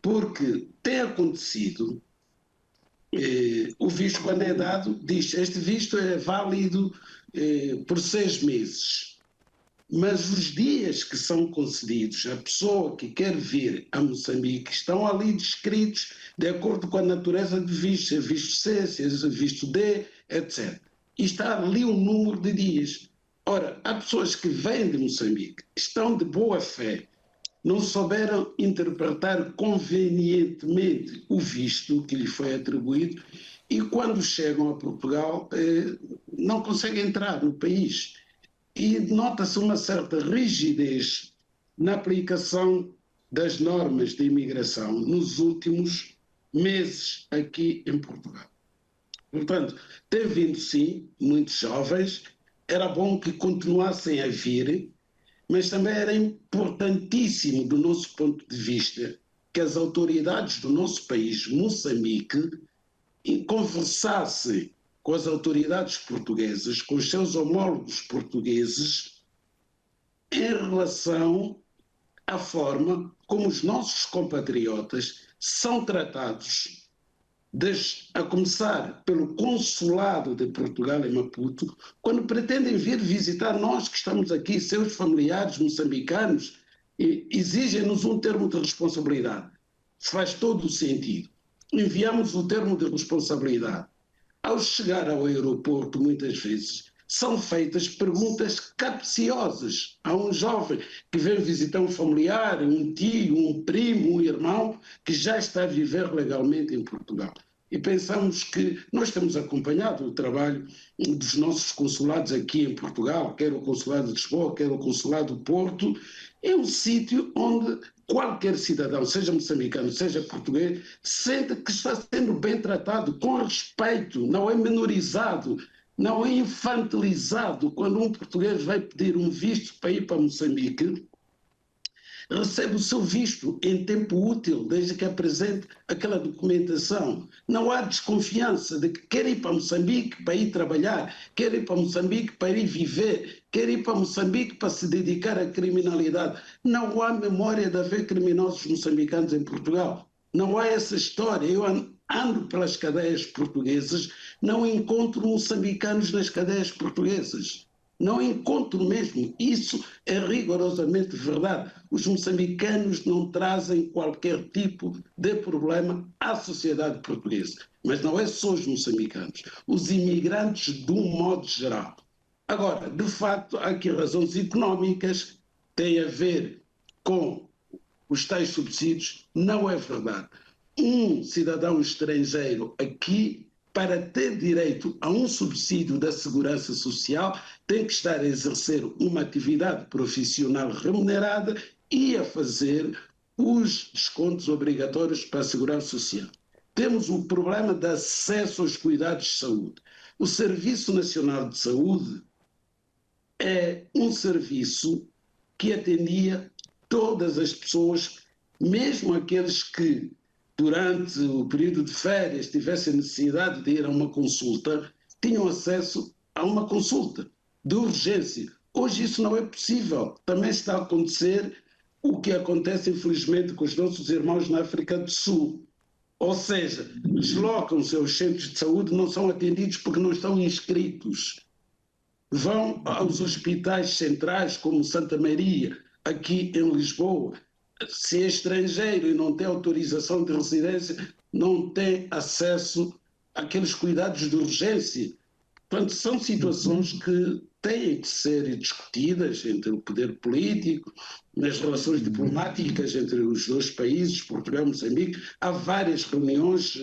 Speaker 3: Porque tem acontecido, o visto, quando é dado, diz este visto é válido por 6 meses. Mas os dias que são concedidos à pessoa que quer vir a Moçambique estão ali descritos de acordo com a natureza do visto, se é visto C, se é visto D, etc. E está ali um número de dias. Ora, há pessoas que vêm de Moçambique, estão de boa fé, não souberam interpretar convenientemente o visto que lhe foi atribuído e quando chegam a Portugal não conseguem entrar no país. E nota-se uma certa rigidez na aplicação das normas de imigração nos últimos meses aqui em Portugal. Portanto, tem vindo sim muitos jovens, era bom que continuassem a vir, mas também era importantíssimo do nosso ponto de vista que as autoridades do nosso país, Moçambique, conversassem com as autoridades portuguesas, com os seus homólogos portugueses, em relação à forma como os nossos compatriotas são tratados a começar pelo consulado de Portugal em Maputo, quando pretendem vir visitar nós que estamos aqui, seus familiares moçambicanos, exigem-nos um termo de responsabilidade. Faz todo o sentido. Enviamos o termo de responsabilidade. Ao chegar ao aeroporto, muitas vezes, são feitas perguntas capciosas a um jovem que vem visitar um familiar, um tio, um primo, um irmão, que já está a viver legalmente em Portugal. E pensamos que nós temos acompanhado o trabalho dos nossos consulados aqui em Portugal, quer o Consulado de Lisboa, quer o Consulado do Porto, é um sítio onde qualquer cidadão, seja moçambicano, seja português, sente que está sendo bem tratado, com respeito, não é menorizado, não é infantilizado. Quando um português vai pedir um visto para ir para Moçambique, recebe o seu visto em tempo útil, desde que apresente aquela documentação. Não há desconfiança de que quer ir para Moçambique para ir trabalhar, quer ir para Moçambique para ir viver, quer ir para Moçambique para se dedicar à criminalidade. Não há memória de haver criminosos moçambicanos em Portugal. Não há essa história. Eu ando pelas cadeias portuguesas, não encontro moçambicanos nas cadeias portuguesas. Não encontro mesmo. Isso é rigorosamente verdade. Os moçambicanos não trazem qualquer tipo de problema à sociedade portuguesa. Mas não é só os moçambicanos. Os imigrantes, de um modo geral. Agora, de facto, há aqui razões económicas, têm a ver com os tais subsídios. Não é verdade. Um cidadão estrangeiro aqui, para ter direito a um subsídio da Segurança Social, tem que estar a exercer uma atividade profissional remunerada e a fazer os descontos obrigatórios para a Segurança Social. Temos o problema de acesso aos cuidados de saúde. O Serviço Nacional de Saúde é um serviço que atendia todas as pessoas, mesmo aqueles que durante o período de férias tivessem necessidade de ir a uma consulta, tinham acesso a uma consulta de urgência. Hoje isso não é possível. Também está a acontecer o que acontece, infelizmente, com os nossos irmãos na África do Sul. Ou seja, deslocam-se aos centros de saúde, não são atendidos porque não estão inscritos. Vão aos hospitais centrais, como Santa Maria, aqui em Lisboa. Se é estrangeiro e não tem autorização de residência, não tem acesso àqueles cuidados de urgência. Portanto, são situações que têm que ser discutidas entre o poder político, nas relações diplomáticas entre os dois países, Portugal e Moçambique. Há várias reuniões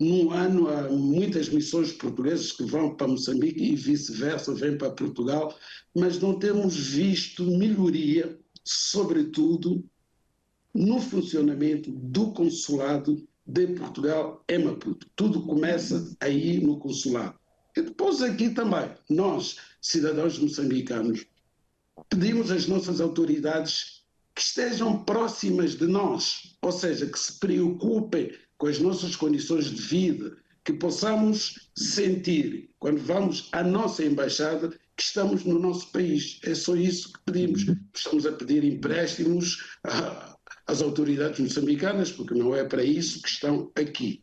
Speaker 3: num ano, há muitas missões portuguesas que vão para Moçambique e vice-versa, vêm para Portugal, mas não temos visto melhoria, sobretudo no funcionamento do consulado de Portugal em Maputo. Tudo começa aí no consulado. E depois aqui também, nós, cidadãos moçambicanos, pedimos às nossas autoridades que estejam próximas de nós, ou seja, que se preocupem com as nossas condições de vida, que possamos sentir, quando vamos à nossa embaixada, que estamos no nosso país. É só isso que pedimos. Estamos a pedir empréstimos às autoridades moçambicanas, porque não é para isso que estão aqui.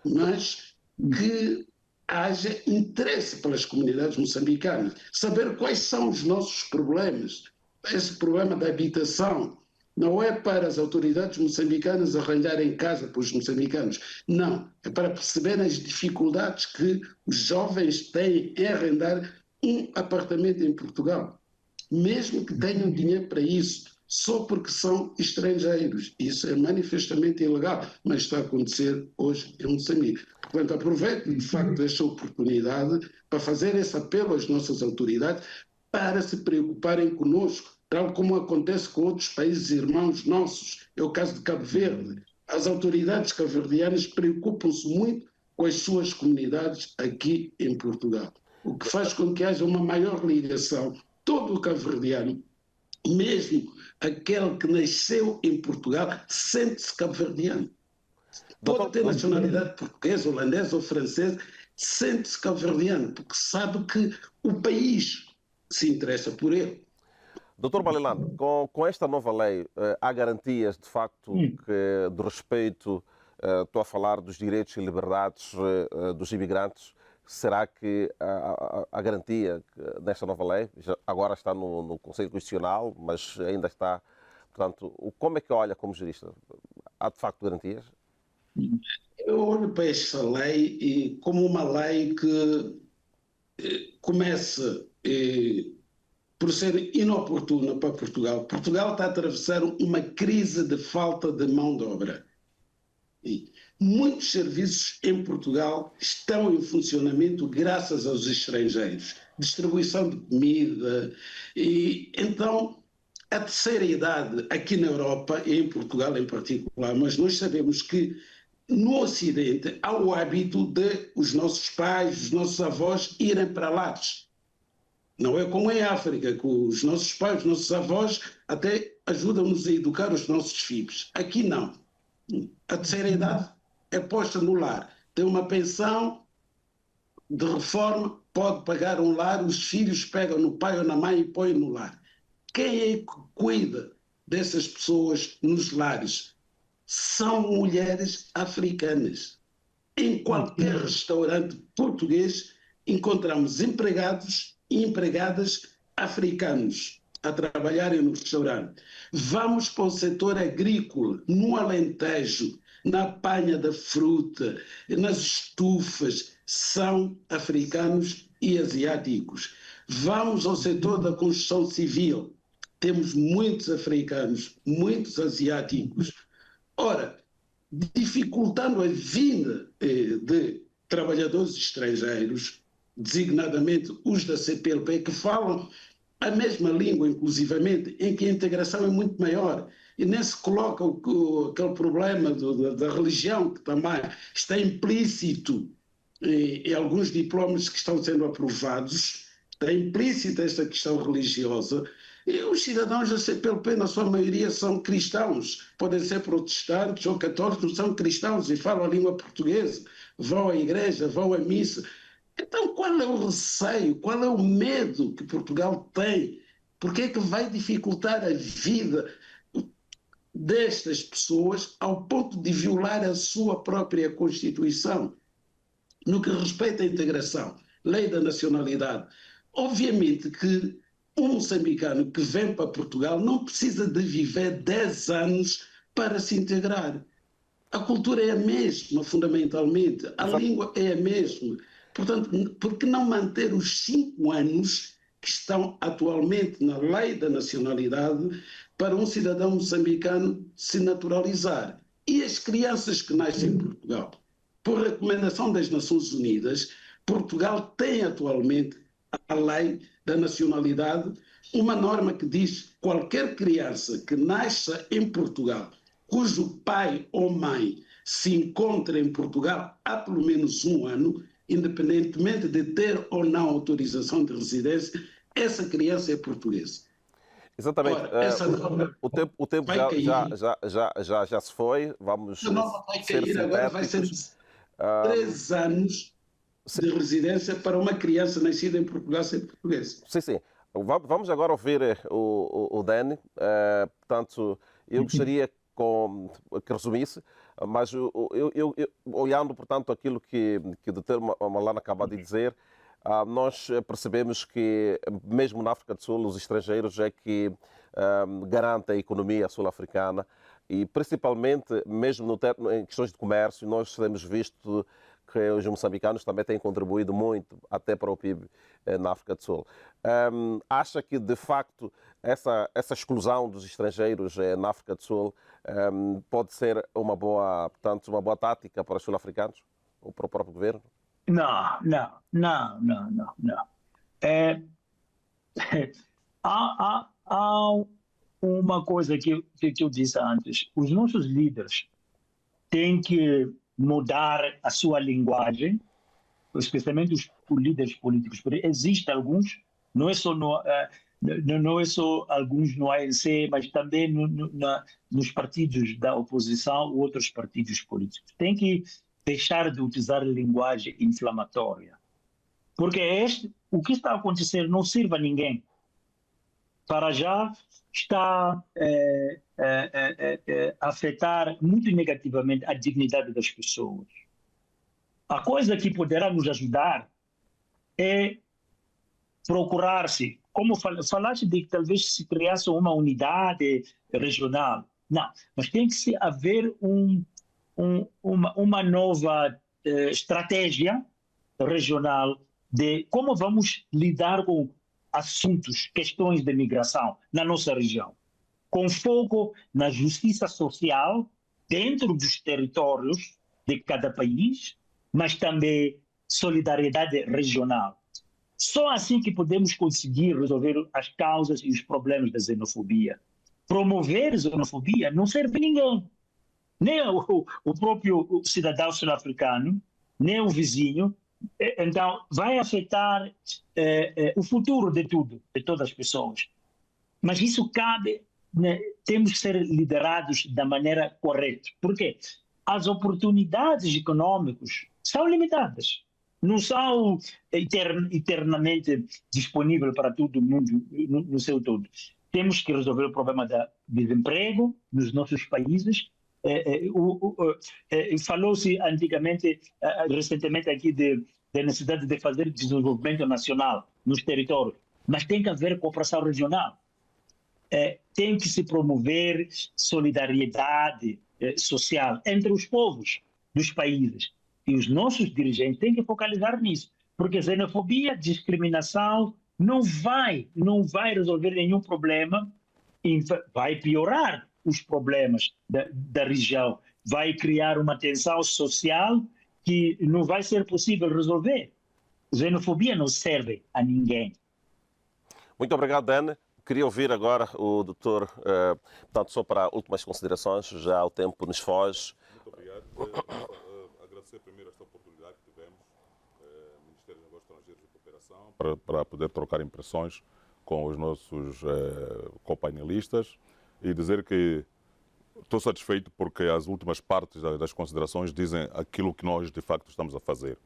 Speaker 3: Mas que haja interesse pelas comunidades moçambicanas, saber quais são os nossos problemas. Esse problema da habitação não é para as autoridades moçambicanas arranjarem casa para os moçambicanos, não, é para perceber as dificuldades que os jovens têm em arrendar um apartamento em Portugal, mesmo que tenham dinheiro para isso, só porque são estrangeiros. Isso é manifestamente ilegal, mas está a acontecer hoje em Moçambique. Portanto, aproveito de facto esta oportunidade para fazer esse apelo às nossas autoridades para se preocuparem conosco, tal como acontece com outros países irmãos nossos. É o caso de Cabo Verde. As autoridades cabo-verdianas preocupam-se muito com as suas comunidades aqui em Portugal, o que faz com que haja uma maior ligação. Todo o cabo-verdiano, mesmo aquele que nasceu em Portugal, sente-se cabo-verdiano. Pode ter nacionalidade portuguesa, holandesa ou francesa, sente-se cabo-verdiano, porque sabe que o país se interessa por ele.
Speaker 1: Doutor Malilano, com esta nova lei, há garantias, de facto, de respeito estou a falar dos direitos e liberdades dos imigrantes. Será que a garantia nesta nova lei, agora está no Conselho Constitucional, mas ainda está... Portanto, como é que olha como jurista? Há de facto garantias?
Speaker 3: Eu olho para esta lei como uma lei que começa por ser inoportuna para Portugal. Portugal está a atravessar uma crise de falta de mão de obra. E muitos serviços em Portugal estão em funcionamento graças aos estrangeiros. Distribuição de comida. E então, a terceira idade aqui na Europa, e em Portugal em particular, mas nós sabemos que no Ocidente há o hábito de os nossos pais, os nossos avós irem para lares. Não é como em África, que os nossos pais, os nossos avós até ajudam-nos a educar os nossos filhos. Aqui não. A terceira idade é posta no lar. Tem uma pensão de reforma, pode pagar um lar, os filhos pegam no pai ou na mãe e põem no lar. Quem é que cuida dessas pessoas nos lares? São mulheres africanas. Em qualquer restaurante português encontramos empregados e empregadas africanos a trabalharem no restaurante. Vamos para o setor agrícola, no Alentejo, na apanha da fruta, nas estufas, são africanos e asiáticos. Vamos ao setor da construção civil, temos muitos africanos, muitos asiáticos. Ora, dificultando a vinda de trabalhadores estrangeiros, designadamente os da CPLP, que falam a mesma língua, inclusivamente, em que a integração é muito maior. E nem se coloca aquele problema da religião, que também está implícito em alguns diplomas que estão sendo aprovados, está implícita esta questão religiosa. E os cidadãos da CPLP, na sua maioria, são cristãos. Podem ser protestantes ou católicos, são cristãos e falam a língua portuguesa, vão à igreja, vão à missa. Então, qual é o receio, qual é o medo que Portugal tem? Porque é que vai dificultar a vida destas pessoas ao ponto de violar a sua própria Constituição? No que respeita à integração, lei da nacionalidade, obviamente que um moçambicano que vem para Portugal não precisa de viver 10 anos para se integrar. A cultura é a mesma, fundamentalmente. A língua é a mesma. Portanto, por que não manter os 5 anos que estão atualmente na lei da nacionalidade para um cidadão moçambicano se naturalizar? E as crianças que nascem em Portugal? Por recomendação das Nações Unidas, Portugal tem atualmente a lei da nacionalidade, uma norma que diz que qualquer criança que nasça em Portugal, cujo pai ou mãe se encontra em Portugal há pelo menos 1 ano, independentemente de ter ou não autorização de residência, essa criança é portuguesa.
Speaker 1: Exatamente.
Speaker 3: Ora,
Speaker 1: o tempo já se foi. Vamos
Speaker 3: essa norma vai
Speaker 1: ser
Speaker 3: cair, agora vai ser 3 anos de residência para uma criança nascida em Portugal ser portuguesa.
Speaker 1: Sim. Vamos agora ouvir o Dani. Portanto, eu gostaria que resumisse, mas eu olhando, portanto, aquilo que o Dr. Maulana acaba de dizer, nós percebemos que, mesmo na África do Sul, os estrangeiros é que garantem a economia sul-africana e, principalmente, mesmo em questões de comércio, nós temos visto que os moçambicanos também têm contribuído muito até para o PIB na África do Sul. Acha que, de facto, essa exclusão dos estrangeiros na África do Sul pode ser uma boa tática para os sul-africanos ou para o próprio governo?
Speaker 4: Não. Há uma coisa que eu disse antes. Os nossos líderes têm que mudar a sua linguagem, especialmente os líderes políticos. Existem alguns, não é só alguns no ANC, mas também nos partidos da oposição ou outros partidos políticos. Tem que deixar de utilizar linguagem inflamatória, porque o que está a acontecer não serve a ninguém. para já está a afetar muito negativamente a dignidade das pessoas. A coisa que poderá nos ajudar é procurar-se, como falaste de que talvez se criasse uma unidade regional. Não, mas tem que se haver uma nova estratégia regional de como vamos lidar com assuntos, questões de migração na nossa região, com foco na justiça social dentro dos territórios de cada país, mas também solidariedade regional. Só assim que podemos conseguir resolver as causas e os problemas da xenofobia. Promover xenofobia não serve a ninguém. Nem o próprio cidadão sul-africano, nem o vizinho. Então, vai afetar o futuro de tudo, de todas as pessoas. Mas isso cabe, né, temos que ser liderados da maneira correta. Por quê? As oportunidades econômicas são limitadas. Não são eternamente disponíveis para todo mundo no seu todo. Temos que resolver o problema do desemprego nos nossos países. Falou-se antigamente, recentemente aqui, da necessidade de fazer desenvolvimento nacional nos territórios, mas tem que haver cooperação regional. Tem que se promover solidariedade social entre os povos dos países. E os nossos dirigentes têm que focalizar nisso, porque xenofobia, discriminação não vai resolver nenhum problema, e vai piorar os problemas da região, vai criar uma tensão social que não vai ser possível resolver. Xenofobia não serve a ninguém.
Speaker 1: Muito obrigado, Dan. Queria ouvir agora o doutor, portanto, só para últimas considerações, já o tempo nos foge.
Speaker 2: Muito obrigado. Agradecer primeiro esta oportunidade que tivemos, Ministério dos Negócios Estrangeiros e Cooperação, para poder trocar impressões com os nossos copainelistas e dizer que estou satisfeito porque as últimas partes das considerações dizem aquilo que nós, de facto, estamos a fazer.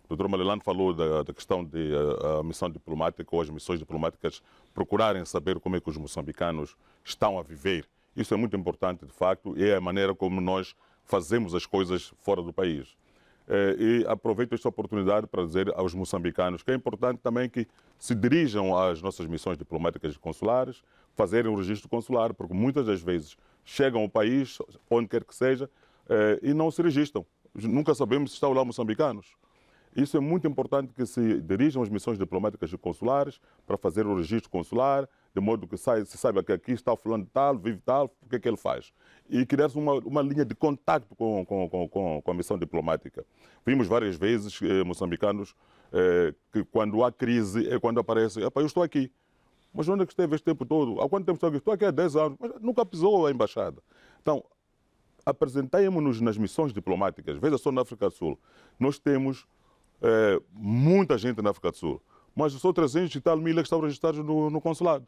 Speaker 2: O Dr. Malelane falou da questão da missão diplomática ou as missões diplomáticas procurarem saber como é que os moçambicanos estão a viver. Isso é muito importante, de facto, e é a maneira como nós fazemos as coisas fora do país. E aproveito esta oportunidade para dizer aos moçambicanos que é importante também que se dirijam às nossas missões diplomáticas e consulares, fazerem o registro consular, porque muitas das vezes chegam ao país, onde quer que seja, e não se registram. Nunca sabemos se estão lá moçambicanos. Isso é muito importante que se dirijam às missões diplomáticas e consulares para fazer o registro consular, de modo que se saiba que aqui está o fulano de tal, vive tal, o que é que ele faz. E criar-se uma linha de contacto com a missão diplomática. Vimos várias vezes moçambicanos que quando há crise é quando aparece, eu estou aqui. Mas onde é que esteve este tempo todo? Há quanto tempo estou aqui? Estou aqui há 10 anos, mas nunca pisou a embaixada. Então, apresentemos-nos nas missões diplomáticas. Veja só na África do Sul. Nós temos muita gente na África do Sul, mas só 300 e tal mil que estão registrados no consulado,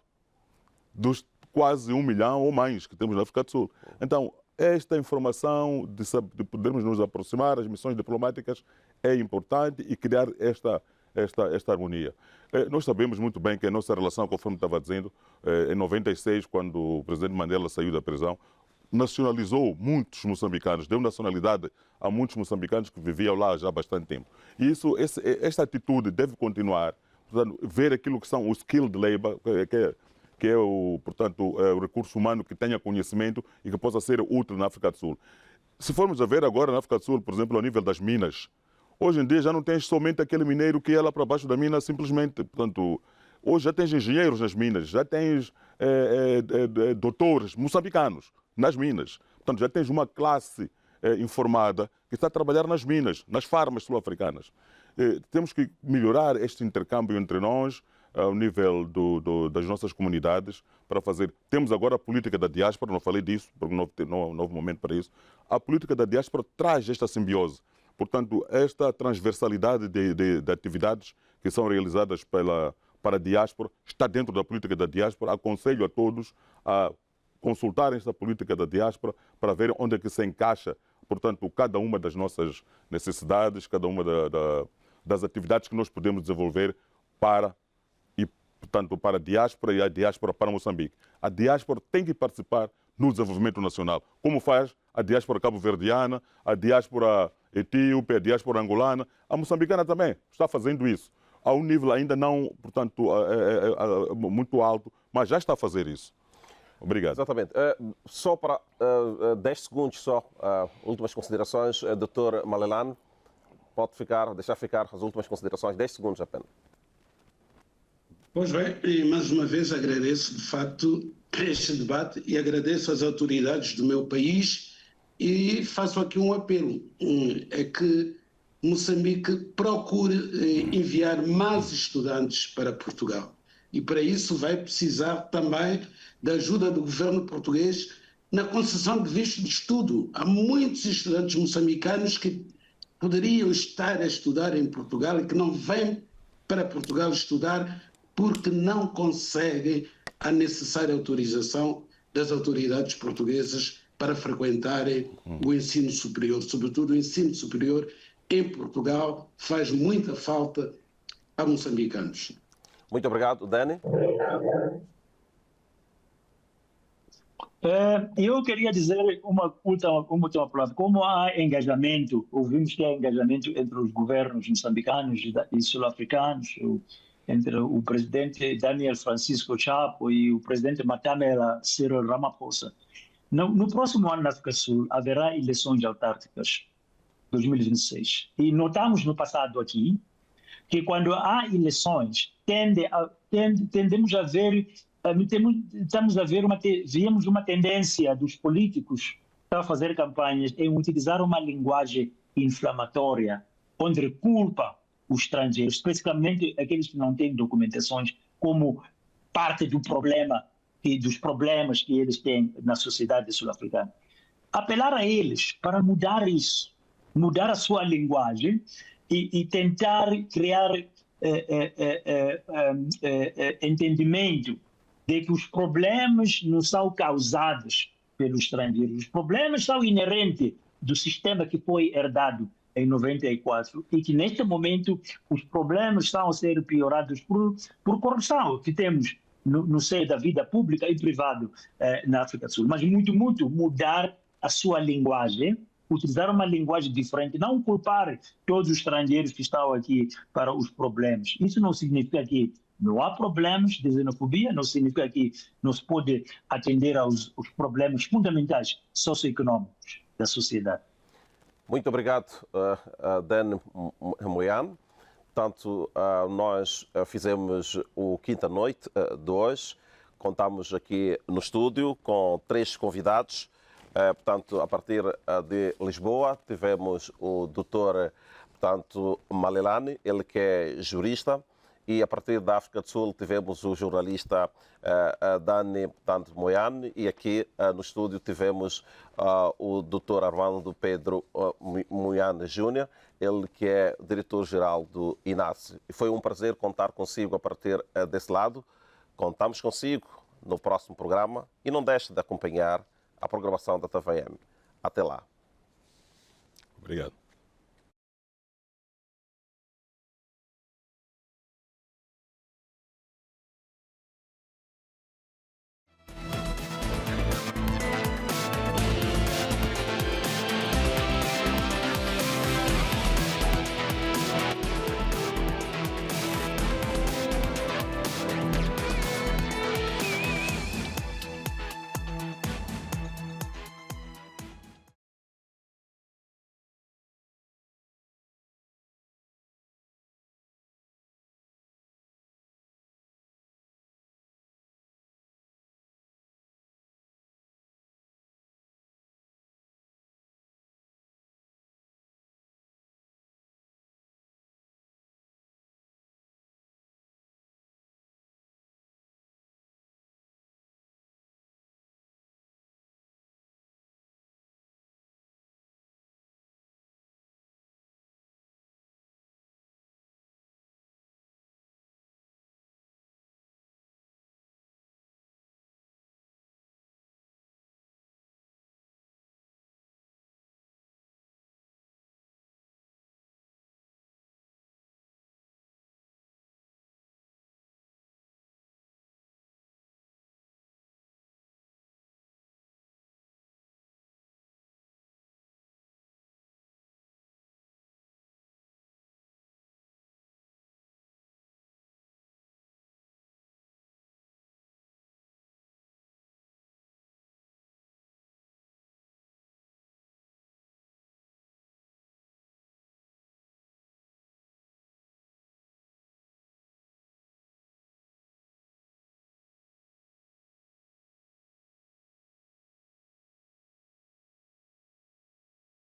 Speaker 2: dos quase 1 milhão ou mais que temos na África do Sul. Então, esta informação de podermos nos aproximar das missões diplomáticas é importante e criar esta harmonia. Nós sabemos muito bem que a nossa relação, conforme estava dizendo, em 96, quando o presidente Mandela saiu da prisão, nacionalizou muitos moçambicanos, deu nacionalidade a muitos moçambicanos que viviam lá já há bastante tempo. E esta atitude deve continuar, portanto, ver aquilo que são os skilled labor, que é o recurso humano que tenha conhecimento e que possa ser útil na África do Sul. Se formos a ver agora na África do Sul, por exemplo, ao nível das minas, hoje em dia já não tens somente aquele mineiro que ia lá para baixo da mina simplesmente, portanto, hoje já tens engenheiros nas minas, já tens doutores moçambicanos nas minas. Portanto, já tens uma classe informada que está a trabalhar nas minas, nas farmas sul-africanas. Temos que melhorar este intercâmbio entre nós, ao nível das nossas comunidades, para fazer... Temos agora a política da diáspora, não falei disso, porque não houve momento para isso. A política da diáspora traz esta simbiose. Portanto, esta transversalidade de atividades que são realizadas para a diáspora está dentro da política da diáspora. Aconselho a todos a consultarem esta política da diáspora para ver onde é que se encaixa, portanto, cada uma das nossas necessidades, cada uma das atividades que nós podemos desenvolver para portanto, para a diáspora e a diáspora para Moçambique. A diáspora tem que participar no desenvolvimento nacional, como faz a diáspora cabo-verdiana, a diáspora etíope, a diáspora angolana, a moçambicana também está fazendo isso. A um nível ainda não, portanto, muito alto, mas já está a fazer isso. Obrigado.
Speaker 1: Exatamente. Só para 10 segundos, só últimas considerações. Dr. Malelane, pode deixar ficar as últimas considerações, 10 segundos apenas.
Speaker 3: Pois bem, e mais uma vez agradeço de facto este debate e agradeço às autoridades do meu país e faço aqui um apelo, é que Moçambique procure enviar mais estudantes para Portugal. E para isso vai precisar também da ajuda do governo português na concessão de visto de estudo. Há muitos estudantes moçambicanos que poderiam estar a estudar em Portugal e que não vêm para Portugal estudar porque não conseguem a necessária autorização das autoridades portuguesas para frequentarem o ensino superior. Sobretudo o ensino superior em Portugal faz muita falta a moçambicanos.
Speaker 1: Muito obrigado. Dani?
Speaker 4: Eu queria dizer uma última palavra. Como há engajamento, ouvimos que há engajamento entre os governos moçambicanos e sul-africanos, entre o presidente Daniel Francisco Chapo e o presidente Matamela Cyril Ramaphosa. No próximo ano na África do Sul haverá eleições autárquicas, 2026. E notamos no passado aqui que quando há eleições, tendemos a ver, vemos uma tendência dos políticos a fazer campanhas em utilizar uma linguagem inflamatória, onde culpa os estrangeiros, especificamente aqueles que não têm documentações, como parte do problema e dos problemas que eles têm na sociedade sul-africana. Apelar a eles para mudar isso, mudar a sua linguagem e tentar criar entendimento de que os problemas não são causados pelos estrangeiros, os problemas são inerentes do sistema que foi herdado em 94 e que neste momento os problemas estão a ser piorados por corrupção que temos no seio da vida pública e privada na África do Sul. Mas muito mudar a sua linguagem, utilizar uma linguagem diferente, não culpar todos os estrangeiros que estão aqui para os problemas. Isso não significa que não há problemas de xenofobia, não significa que não se pode atender aos problemas fundamentais socioeconômicos da sociedade.
Speaker 1: Muito obrigado, Dan Moiane. Portanto, nós fizemos o Quinta Noite de hoje. Contamos aqui no estúdio com 3 convidados. Portanto, a partir de Lisboa, tivemos o Dr. Malelane, ele que é jurista. E a partir da África do Sul tivemos o jornalista Dani Moiane e aqui no estúdio tivemos o Dr. Armando Pedro Moiane Júnior, ele que é diretor-geral do INASE. E foi um prazer contar consigo a partir desse lado. Contamos consigo no próximo programa e não deixe de acompanhar a programação da TVM. Até lá.
Speaker 2: Obrigado.